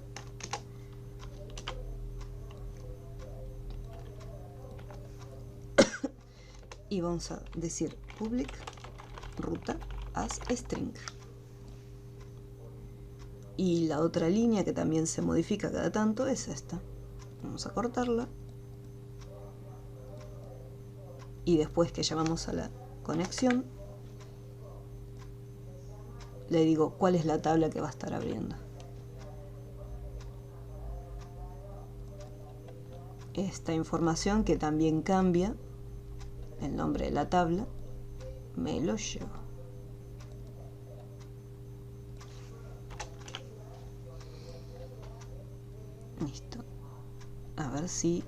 Y vamos a decir public ruta as string. Y la otra línea que también se modifica cada tanto es esta. Vamos a cortarla. Y después que llamamos a la conexión, le digo cuál es la tabla que va a estar abriendo. Esta información que también cambia, el nombre de la tabla, me lo llevo. Listo. A ver si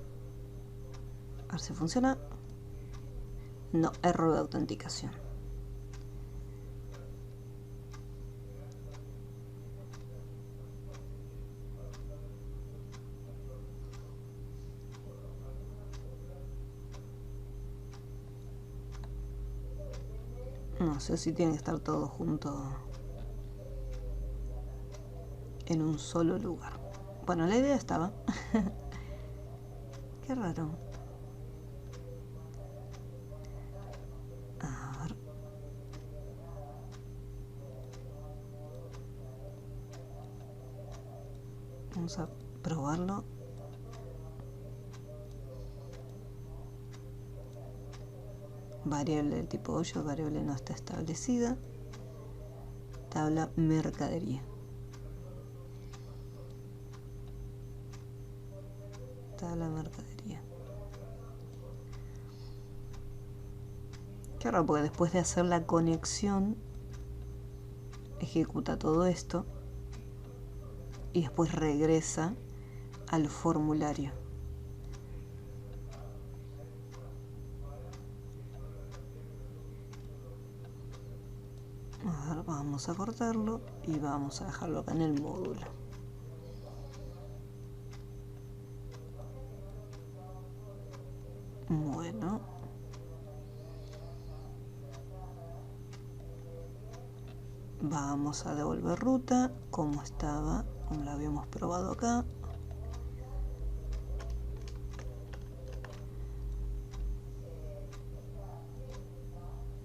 funciona. No, error de autenticación. No sé si tiene que estar todo junto en un solo lugar. Bueno, la idea estaba. Qué raro. A ver. Vamos a probarlo. Variable del tipo 8, variable no está establecida. Tabla mercadería. Tabla mercadería. Qué raro, porque después de hacer la conexión ejecuta todo esto y después regresa al formulario. A ver, vamos a cortarlo y vamos a dejarlo acá en el módulo. Bueno. Vamos a devolver ruta como estaba, como la habíamos probado acá.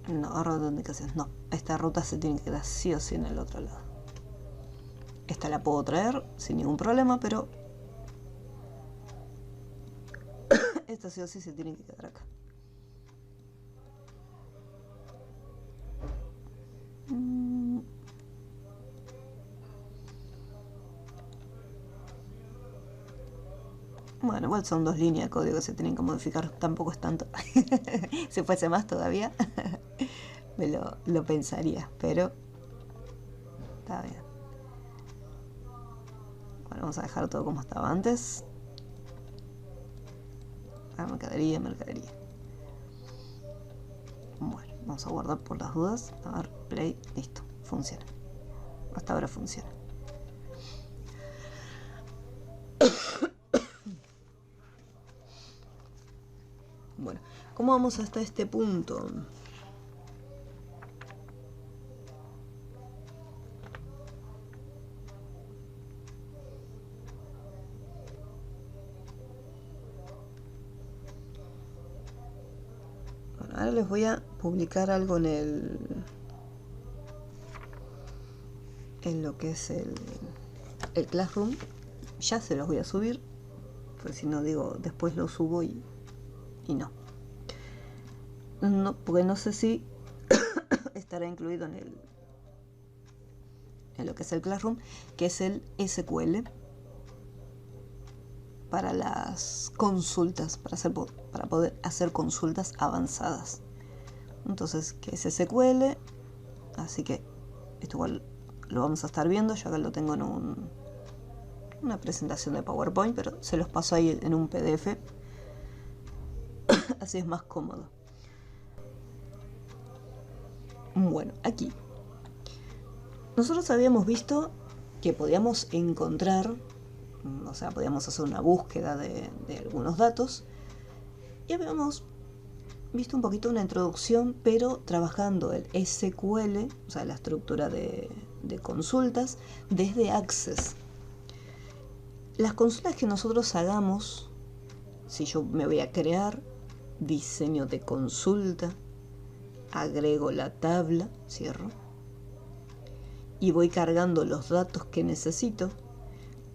No, orden de indicaciones. No, esta ruta se tiene que quedar sí o sí en el otro lado. Esta la puedo traer sin ningún problema, pero esta sí o sí se tiene que quedar acá. Bueno, igual son 2 líneas de código que se tienen que modificar, tampoco es tanto. Si fuese más todavía, me lo pensaría, pero está bien. Bueno, vamos a dejar todo como estaba antes. Mercadería, mercadería. Bueno, vamos a guardar por las dudas. A ver, play, listo, funciona. Hasta ahora funciona. Bueno, ¿cómo vamos hasta este punto? Bueno, ahora les voy a publicar algo en lo que es el Classroom. Ya se los voy a subir, pues si no digo, después lo subo y no, porque no sé si estará incluido en lo que es el Classroom, que es el SQL para las consultas, para poder hacer consultas avanzadas. Entonces, que es SQL, así que esto igual lo vamos a estar viendo. Yo acá lo tengo en una presentación de PowerPoint, pero se los paso ahí en un PDF. Así es más cómodo. Bueno, aquí nosotros habíamos visto que podíamos encontrar, o sea, podíamos hacer una búsqueda de algunos datos, y habíamos visto un poquito una introducción, pero trabajando el SQL, o sea, la estructura de consultas, desde Access. Las consultas que nosotros hagamos, si yo me voy a crear diseño de consulta, agrego la tabla, cierro, y voy cargando los datos que necesito.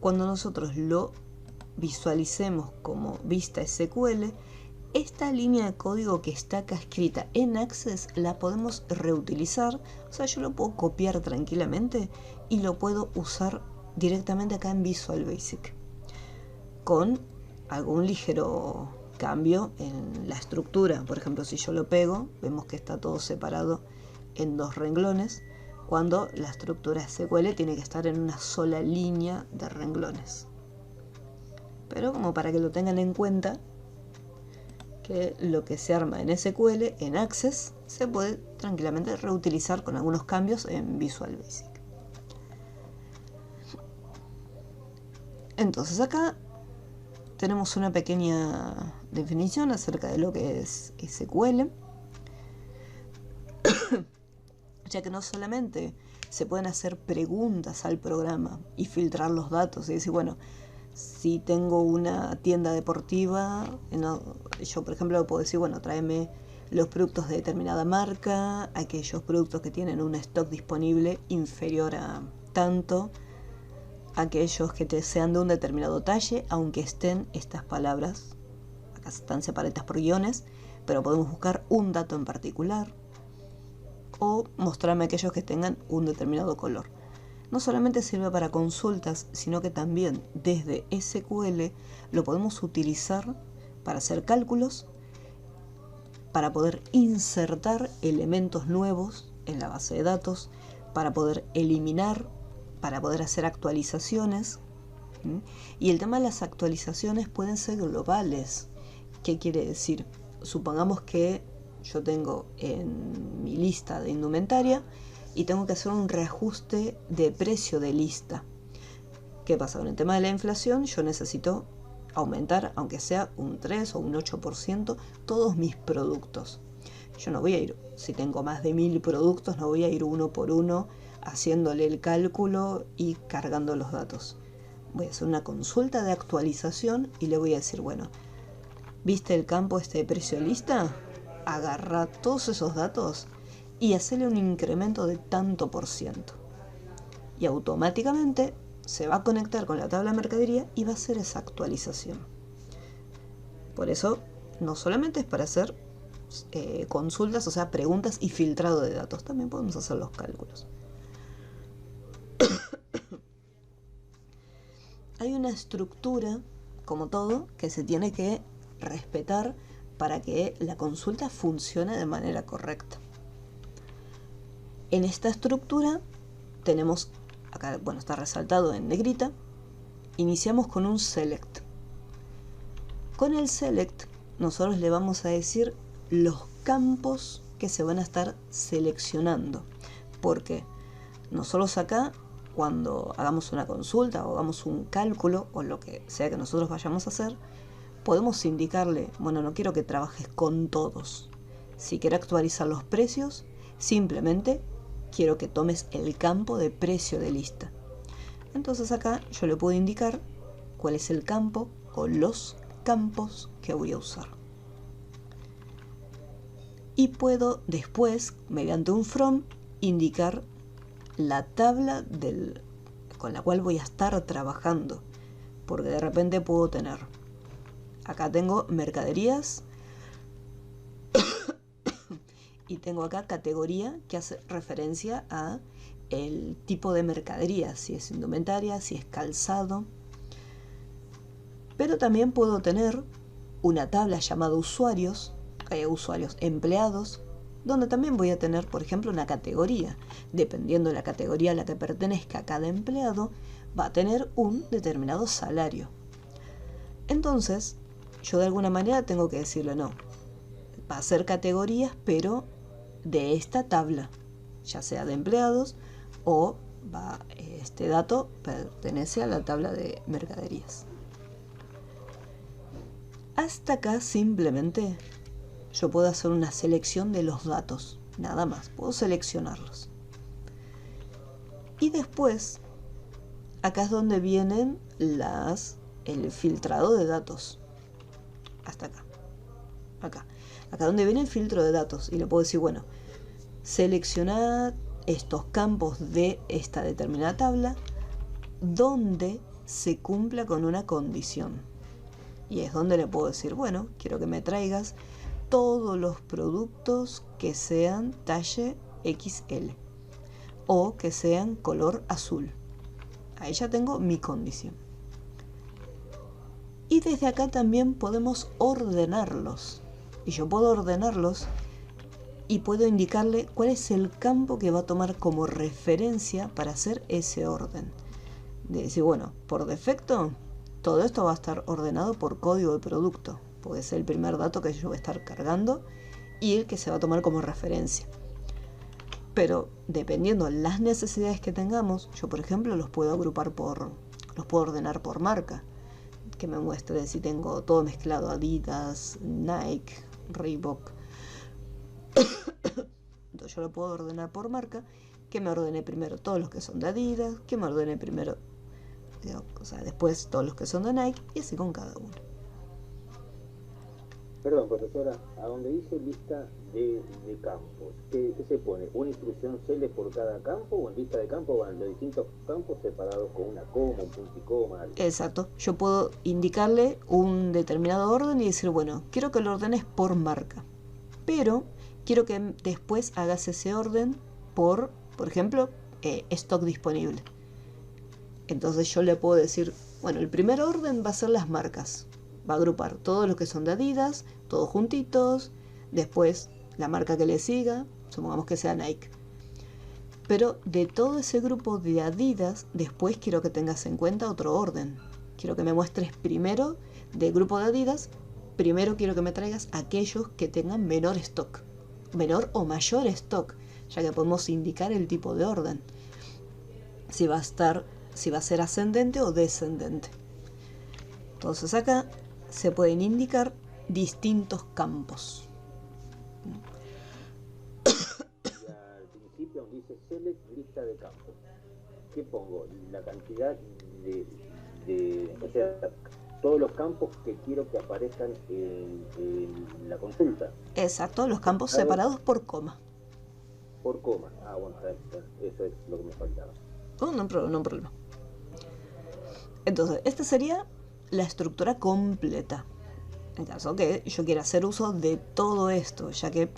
Cuando nosotros lo visualicemos como vista SQL, esta línea de código que está acá escrita en Access la podemos reutilizar. O sea, yo lo puedo copiar tranquilamente y lo puedo usar directamente acá en Visual Basic, con algún ligero cambio en la estructura. Por ejemplo, si yo lo pego, vemos que está todo separado en 2 renglones, cuando la estructura SQL tiene que estar en una sola línea de renglones. Pero como para que lo tengan en cuenta, que lo que se arma en SQL, en Access, se puede tranquilamente reutilizar con algunos cambios en Visual Basic. Entonces acá tenemos una pequeña definición acerca de lo que es SQL, ya que no solamente se pueden hacer preguntas al programa y filtrar los datos y decir, bueno, si tengo una tienda deportiva, yo por ejemplo puedo decir, bueno, tráeme los productos de determinada marca, aquellos productos que tienen un stock disponible inferior a tanto, aquellos que sean de un determinado talle, aunque estén estas palabras, acá están separadas por guiones, pero podemos buscar un dato en particular, o mostrarme aquellos que tengan un determinado color. No solamente sirve para consultas, sino que también desde SQL lo podemos utilizar para hacer cálculos, para poder insertar elementos nuevos en la base de datos, para poder eliminar, para poder hacer actualizaciones. Y el tema de las actualizaciones pueden ser globales. ¿Qué quiere decir? Supongamos que yo tengo en mi lista de indumentaria y tengo que hacer un reajuste de precio de lista. ¿Qué pasa? Con el tema de la inflación yo necesito aumentar, aunque sea un 3 o un 8%, todos mis productos. Yo no voy a ir, si tengo más de 1000 productos, no voy a ir uno por uno haciéndole el cálculo y cargando los datos. Voy a hacer una consulta de actualización y le voy a decir, bueno, ¿viste el campo este de precio de lista? Agarra todos esos datos y hacerle un incremento de tanto por ciento. Y automáticamente se va a conectar con la tabla de mercadería y va a hacer esa actualización. Por eso, no solamente es para hacer consultas, o sea, preguntas y filtrado de datos, también podemos hacer los cálculos. Hay una estructura, como todo, que se tiene que respetar para que la consulta funcione de manera correcta. En esta estructura tenemos, acá, bueno, está resaltado en negrita, iniciamos con un select. Con el select nosotros le vamos a decir los campos que se van a estar seleccionando, porque nosotros acá, cuando hagamos una consulta o hagamos un cálculo o lo que sea que nosotros vayamos a hacer, podemos indicarle, bueno, no quiero que trabajes con todos. Si quiero actualizar los precios, simplemente quiero que tomes el campo de precio de lista. Entonces acá yo le puedo indicar cuál es el campo o los campos que voy a usar. Y puedo después, mediante un from, indicar la tabla con la cual voy a estar trabajando. Porque de repente puedo tener, acá tengo mercaderías y tengo acá categoría que hace referencia a el tipo de mercadería, si es indumentaria, si es calzado. Pero también puedo tener una tabla llamada usuarios, usuarios empleados, donde también voy a tener, por ejemplo, una categoría. Dependiendo de la categoría a la que pertenezca cada empleado, va a tener un determinado salario. Entonces, yo de alguna manera tengo que decirle, no, va a ser categorías, pero de esta tabla, ya sea de empleados o este dato pertenece a la tabla de mercaderías. Hasta acá simplemente yo puedo hacer una selección de los datos, nada más, puedo seleccionarlos. Y después, acá es donde vienen el filtrado de datos. Hasta acá. Acá donde viene el filtro de datos. Y le puedo decir, bueno, seleccionar estos campos de esta determinada tabla donde se cumpla con una condición. Y es donde le puedo decir, bueno, quiero que me traigas todos los productos que sean talle XL o que sean color azul. Ahí ya tengo mi condición. Y desde acá también podemos ordenarlos. Y yo puedo ordenarlos y puedo indicarle cuál es el campo que va a tomar como referencia para hacer ese orden. De decir, bueno, por defecto, todo esto va a estar ordenado por código de producto, porque es el primer dato que yo voy a estar cargando y el que se va a tomar como referencia. Pero dependiendo las necesidades que tengamos, yo por ejemplo los puedo agrupar los puedo ordenar por marca, que me muestre si tengo todo mezclado, Adidas, Nike, Reebok. Entonces yo lo puedo ordenar por marca, que me ordene primero todos los que son de Adidas, que me ordene primero, o sea, después todos los que son de Nike, y así con cada uno. Perdón, profesora, a donde dice lista de campos, ¿qué se pone? ¿Una instrucción select por cada campo o en lista de campos van los distintos campos separados con una coma, un punto y coma? Algo? Exacto, yo puedo indicarle un determinado orden y decir, bueno, quiero que lo ordenes por marca, pero quiero que después hagas ese orden por ejemplo, stock disponible. Entonces yo le puedo decir, bueno, el primer orden va a ser las marcas. Va a agrupar todos los que son de Adidas, todos juntitos, después la marca que le siga, supongamos que sea Nike. Pero de todo ese grupo de Adidas, después quiero que tengas en cuenta otro orden. Quiero que me muestres primero, del grupo de Adidas, primero quiero que me traigas aquellos que tengan menor stock. Menor o mayor stock, ya que podemos indicar el tipo de orden. Si va a ser ascendente o descendente. Entonces acá se pueden indicar distintos campos. Y al principio dice select lista de campos. ¿Qué pongo? La cantidad o sea, todos los campos que quiero que aparezcan en la consulta. Exacto, los campos separados por coma. Por coma. Ah, bueno, eso es lo que me faltaba. No hay problema. Entonces, esta sería la estructura completa. En caso que yo quiera hacer uso de todo esto, ya que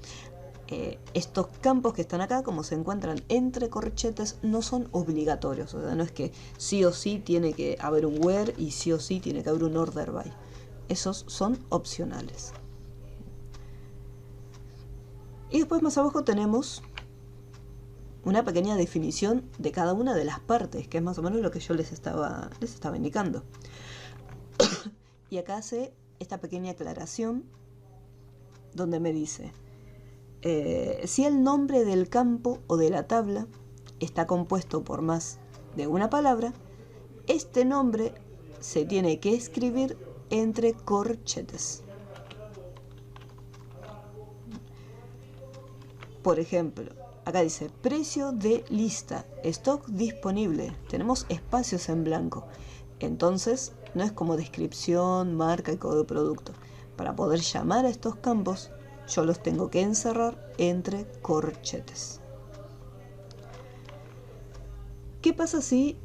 estos campos que están acá, como se encuentran entre corchetes, no son obligatorios. O sea, no es que sí o sí tiene que haber un where y sí o sí tiene que haber un order by. Esos son opcionales. Y después más abajo tenemos una pequeña definición de cada una de las partes, que es más o menos lo que yo les estaba indicando. Y acá hace esta pequeña aclaración donde me dice, si el nombre del campo o de la tabla está compuesto por más de una palabra, este nombre se tiene que escribir entre corchetes. Por ejemplo, acá dice precio de lista, stock disponible, tenemos espacios en blanco. Entonces no es como descripción, marca y código de producto. Para poder llamar a estos campos, yo los tengo que encerrar entre corchetes. ¿Qué pasa si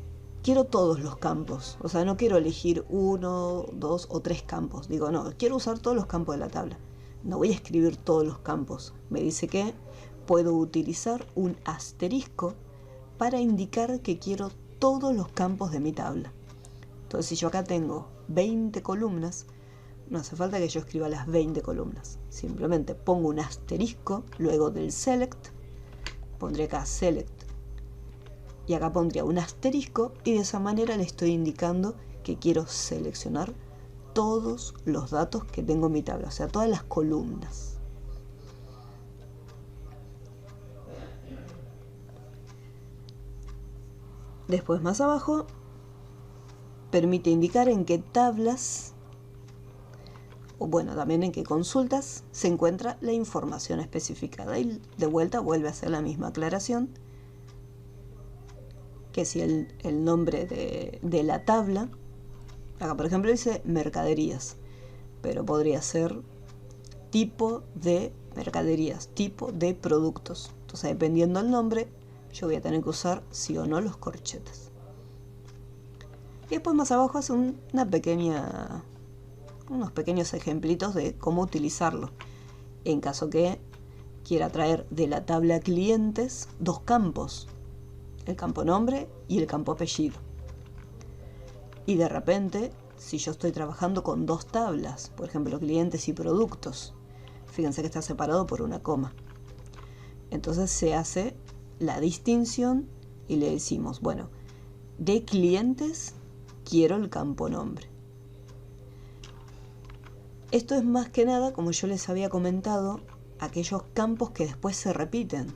quiero todos los campos? O sea, no quiero elegir 1, 2 o 3 campos. Digo, no, quiero usar todos los campos de la tabla. No voy a escribir todos los campos. Me dice que puedo utilizar un asterisco para indicar que quiero todos los campos de mi tabla. Entonces, si yo acá tengo 20 columnas, no hace falta que yo escriba las 20 columnas. Simplemente pongo un asterisco luego del select. Pondré acá select. Y acá pondría un asterisco y de esa manera le estoy indicando que quiero seleccionar todos los datos que tengo en mi tabla, o sea, todas las columnas. Después más abajo permite indicar en qué tablas, o bueno, también en qué consultas se encuentra la información especificada. Y de vuelta vuelve a hacer la misma aclaración, que si el nombre de la tabla, acá por ejemplo dice mercaderías, pero podría ser tipo de mercaderías, tipo de productos. Entonces, dependiendo del nombre, yo voy a tener que usar sí o no los corchetes. Y después más abajo hace unos pequeños ejemplitos de cómo utilizarlo. En caso que quiera traer de la tabla clientes 2 campos, el campo nombre y el campo apellido. Y de repente, si yo estoy trabajando con 2 tablas, por ejemplo clientes y productos, fíjense que está separado por una coma. Entonces se hace la distinción y le decimos, bueno, de clientes quiero el campo nombre. Esto es más que nada, como yo les había comentado, aquellos campos que después se repiten.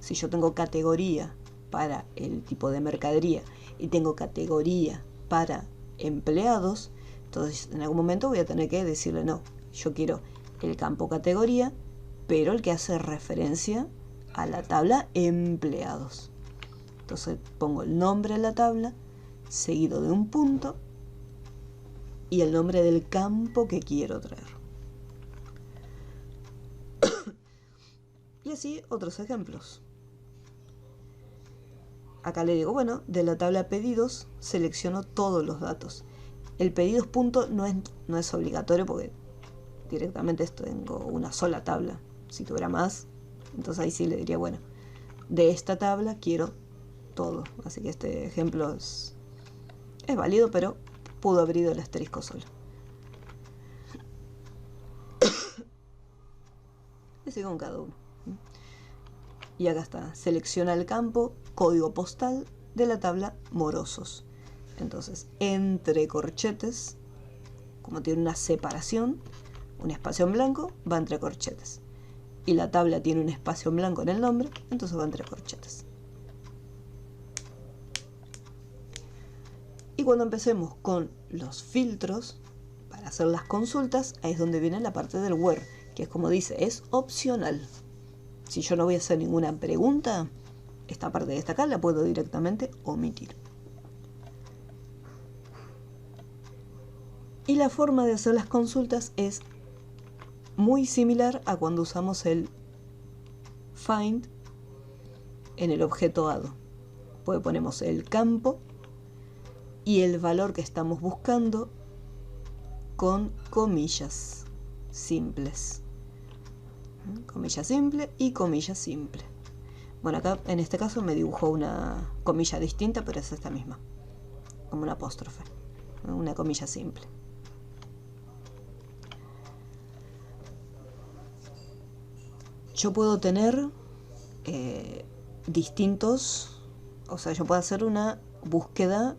Si yo tengo categoría para el tipo de mercadería y tengo categoría para empleados, entonces en algún momento voy a tener que decirle, no, yo quiero el campo categoría, pero el que hace referencia a la tabla empleados. Entonces pongo el nombre de la tabla seguido de un punto y el nombre del campo que quiero traer. Y así otros ejemplos. Acá le digo, bueno, de la tabla pedidos selecciono todos los datos. El pedidos punto no es obligatorio porque directamente tengo una sola tabla. Si tuviera más, entonces ahí sí le diría, bueno, de esta tabla quiero todo. Así que este ejemplo es válido, pero pudo haber ido el asterisco solo. Así con cada uno. Y acá está, selecciona el campo código postal de la tabla morosos. Entonces, entre corchetes, como tiene una separación, un espacio en blanco, va entre corchetes. Y la tabla tiene un espacio en blanco en el nombre, entonces va entre corchetes. Y cuando empecemos con los filtros, para hacer las consultas, ahí es donde viene la parte del where, que es como dice, es opcional. Si yo no voy a hacer ninguna pregunta, esta parte de esta acá la puedo directamente omitir. Y la forma de hacer las consultas es muy similar a cuando usamos el find en el objeto add. Pues ponemos el campo y el valor que estamos buscando con comillas simples. Comilla simple y comilla simple. Bueno, acá en este caso me dibujó una comilla distinta, pero es esta misma, como una apóstrofe, una comilla simple. Yo puedo tener distintos, o sea, yo puedo hacer una búsqueda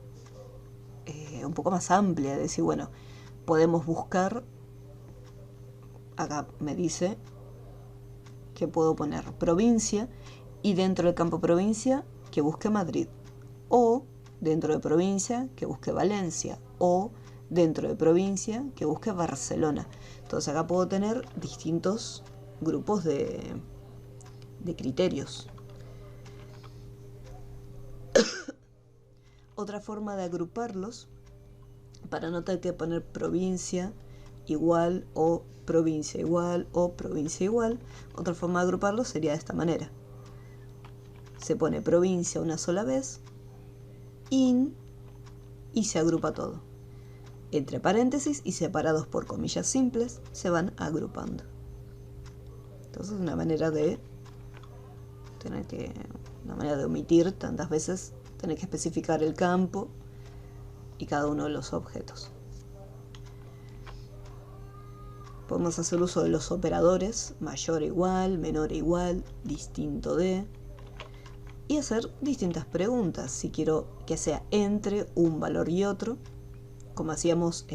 un poco más amplia, de decir, bueno, podemos buscar, acá me dice que puedo poner provincia y dentro del campo provincia que busque Madrid, o dentro de provincia que busque Valencia, o dentro de provincia que busque Barcelona. Entonces acá puedo tener distintos grupos de criterios. Otra forma de agruparlos, para no tener que poner provincia igual o provincia igual o provincia igual, otra forma de agruparlos sería de esta manera. Se pone provincia una sola vez, in, y se agrupa todo. Entre paréntesis y separados por comillas simples, se van agrupando. Entonces una manera de omitir tantas veces, tener que especificar el campo y cada uno de los objetos. Podemos hacer uso de los operadores, mayor a igual, menor a igual, distinto de, y hacer distintas preguntas, si quiero que sea entre un valor y otro, como hacíamos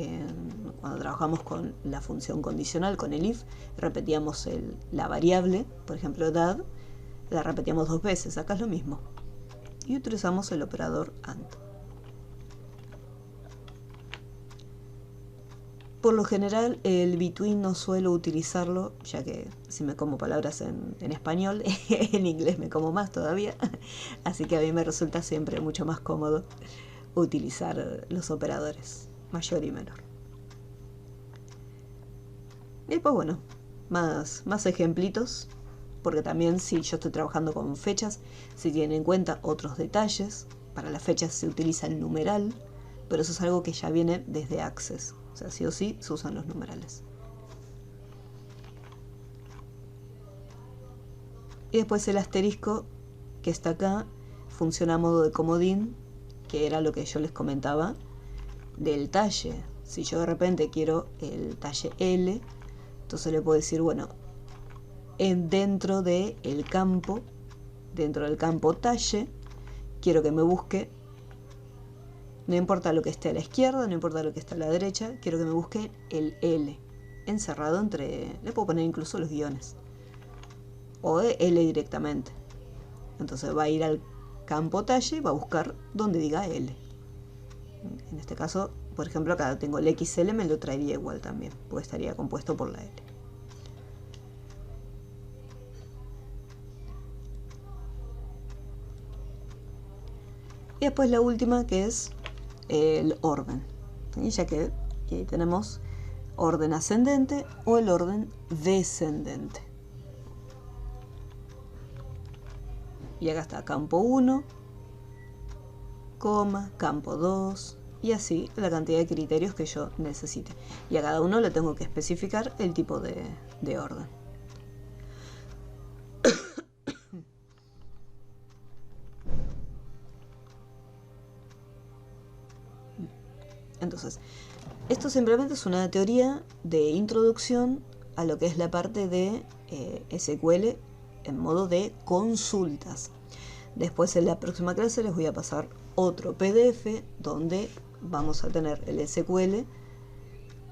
cuando trabajamos con la función condicional, con el if, repetíamos la variable, por ejemplo edad, la repetíamos 2 veces, acá es lo mismo, y utilizamos el operador AND. Por lo general el between no suelo utilizarlo, ya que si me como palabras en español, en inglés me como más todavía, así que a mí me resulta siempre mucho más cómodo utilizar los operadores mayor y menor. Y después, bueno, más ejemplitos, porque también si yo estoy trabajando con fechas, se tienen en cuenta otros detalles. Para las fechas se utiliza el numeral, pero eso es algo que ya viene desde Access. O sea, sí o sí se usan los numerales. Y después el asterisco que está acá funciona a modo de comodín, que era lo que yo les comentaba del talle. Si yo de repente quiero el talle L, entonces le puedo decir, bueno, dentro del campo talle, quiero que me busque, no importa lo que esté a la izquierda, no importa lo que esté a la derecha, quiero que me busque el L, encerrado entre, le puedo poner incluso los guiones, o L directamente. Entonces va a ir al campo talle y va a buscar donde diga L. En este caso, por ejemplo, acá tengo el XL, me lo traería igual también, porque estaría compuesto por la L. Y después la última, que es el orden, ¿sí? Ya que aquí tenemos orden ascendente o el orden descendente. Y acá está campo 1, coma, campo 2, y así la cantidad de criterios que yo necesite. Y a cada uno le tengo que especificar el tipo de orden. Entonces, esto simplemente es una teoría de introducción a lo que es la parte de SQL en modo de consultas. Después en la próxima clase les voy a pasar otro PDF donde vamos a tener el SQL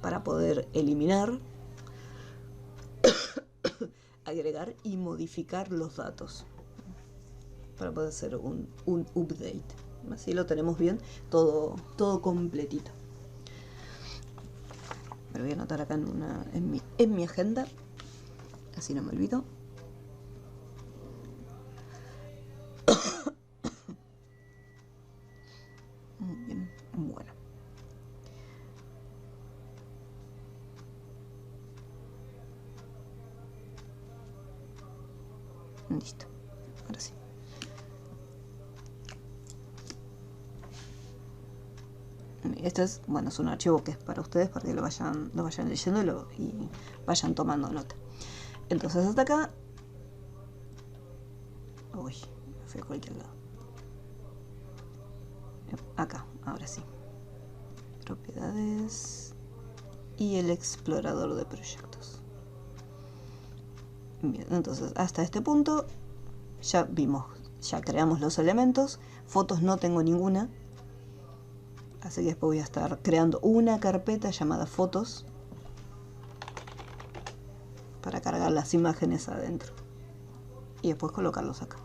para poder eliminar, agregar y modificar los datos. Para poder hacer un update. Así lo tenemos bien, todo completito. Me lo voy a anotar acá en mi agenda, así no me olvido. Muy bien, bueno. Listo, ahora sí. Este es, bueno, es un archivo que es para ustedes, para que lo vayan leyendo y vayan tomando nota. Entonces hasta acá. Uy, me fui a cualquier lado. Acá, ahora sí. Propiedades y el explorador de proyectos. Bien, entonces hasta este punto ya vimos, ya creamos los elementos. Fotos no tengo ninguna, así que después voy a estar creando una carpeta llamada fotos para cargar las imágenes adentro y después colocarlos acá.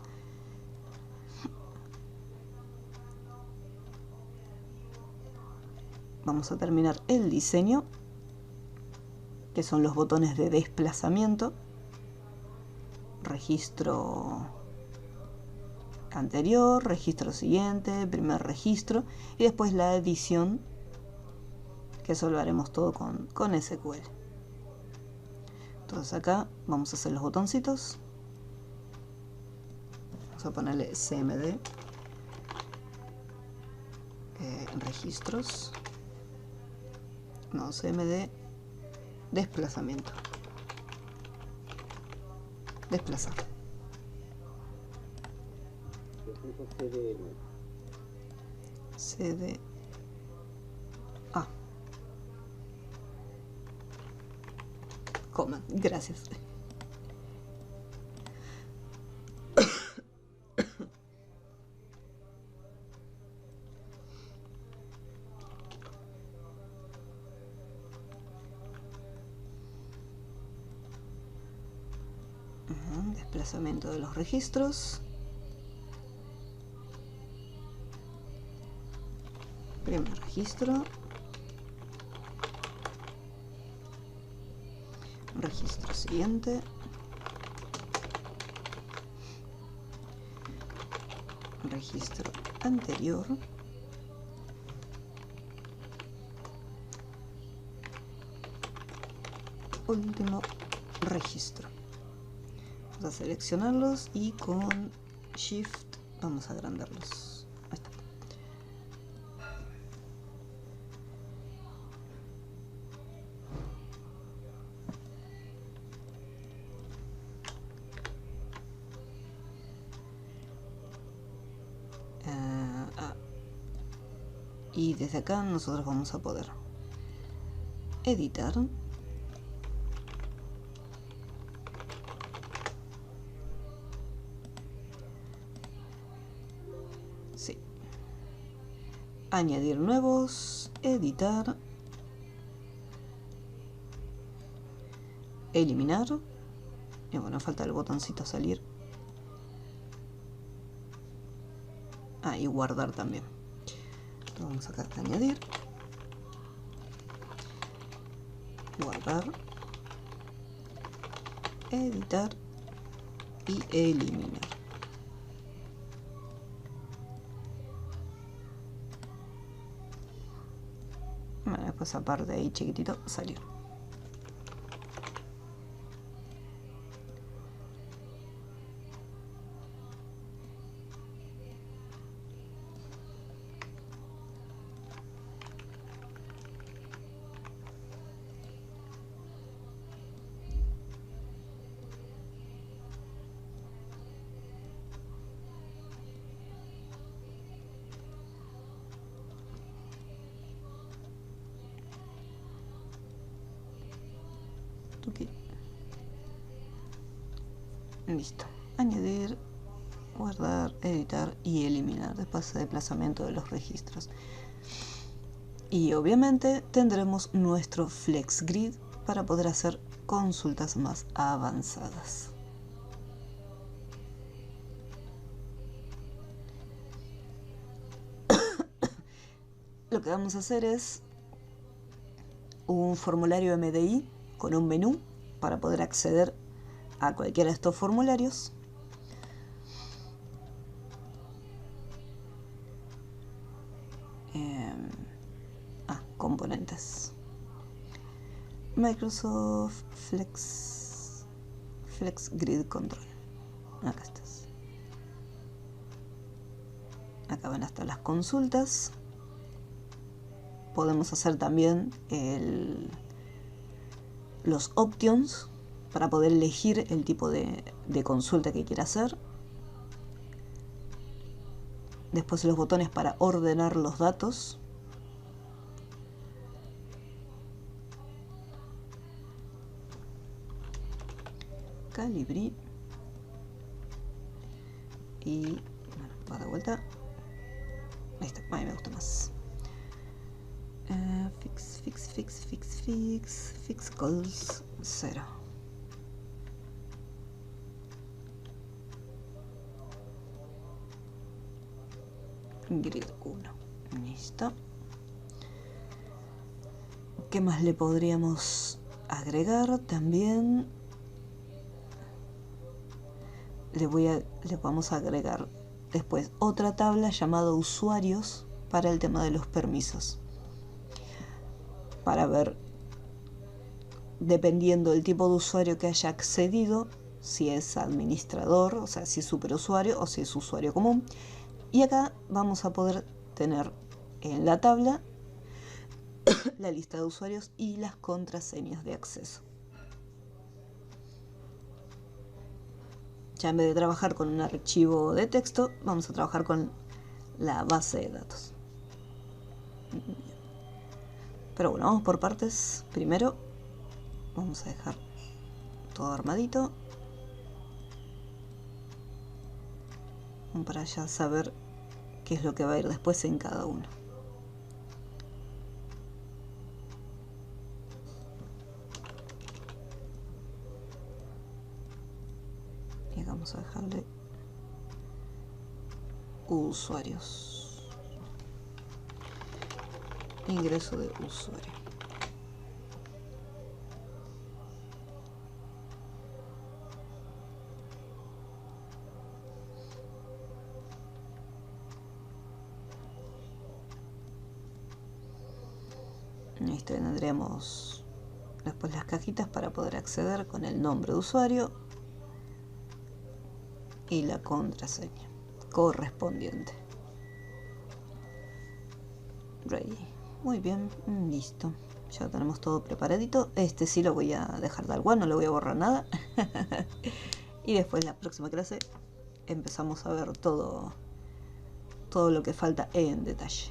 Vamos a terminar el diseño, que son los botones de desplazamiento, registro anterior, registro siguiente, primer registro, y después la edición, que eso lo haremos todo con SQL. Entonces acá vamos a hacer los botoncitos. Vamos a ponerle cmd registros, no, cmd desplazamiento, desplazar. CD. Coma, gracias. Desplazamiento de los registros. Primer registro. Registro siguiente. Registro anterior. Último registro. Vamos a seleccionarlos y con Shift vamos a agrandarlos. Ahí está. Y desde acá nosotros vamos a poder editar. Sí. Añadir nuevos, editar, eliminar. Y bueno, falta el botoncito salir. Y guardar también. Vamos acá a añadir, guardar, editar y eliminar. Bueno, después aparte ahí chiquitito salió. Tuki. Listo. Añadir, guardar, editar y eliminar. Después de desplazamiento de los registros. Y obviamente tendremos nuestro FlexGrid para poder hacer consultas más avanzadas. Lo que vamos a hacer es un formulario MDI con un menú para poder acceder a cualquiera de estos formularios. Componentes. Microsoft Flex Grid Control. Acá estás. Acá van a estar las consultas. Podemos hacer también los options para poder elegir el tipo de consulta que quiera hacer. Después los botones para ordenar los datos. Calibri. Y bueno, va de vuelta. Ahí está, a mí me gusta más. Fix calls 0. Grid 1. Listo. ¿Qué más le podríamos agregar? También le vamos a agregar después otra tabla llamada usuarios para el tema de los permisos, para ver, dependiendo del tipo de usuario que haya accedido, si es administrador, o sea, si es superusuario o si es usuario común. Y acá vamos a poder tener en la tabla la lista de usuarios y las contraseñas de acceso. Ya en vez de trabajar con un archivo de texto, vamos a trabajar con la base de datos. Pero bueno, vamos por partes. Primero vamos a dejar todo armadito para ya saber qué es lo que va a ir después en cada uno. Y vamos a dejarle usuarios, ingreso de usuario. Listo, tendremos después las cajitas para poder acceder con el nombre de usuario y la contraseña correspondiente. Ready. Muy bien, listo. Ya tenemos todo preparadito. Este sí lo voy a dejar tal cual, no le voy a borrar nada. Y después la próxima clase empezamos a ver todo lo que falta en detalle.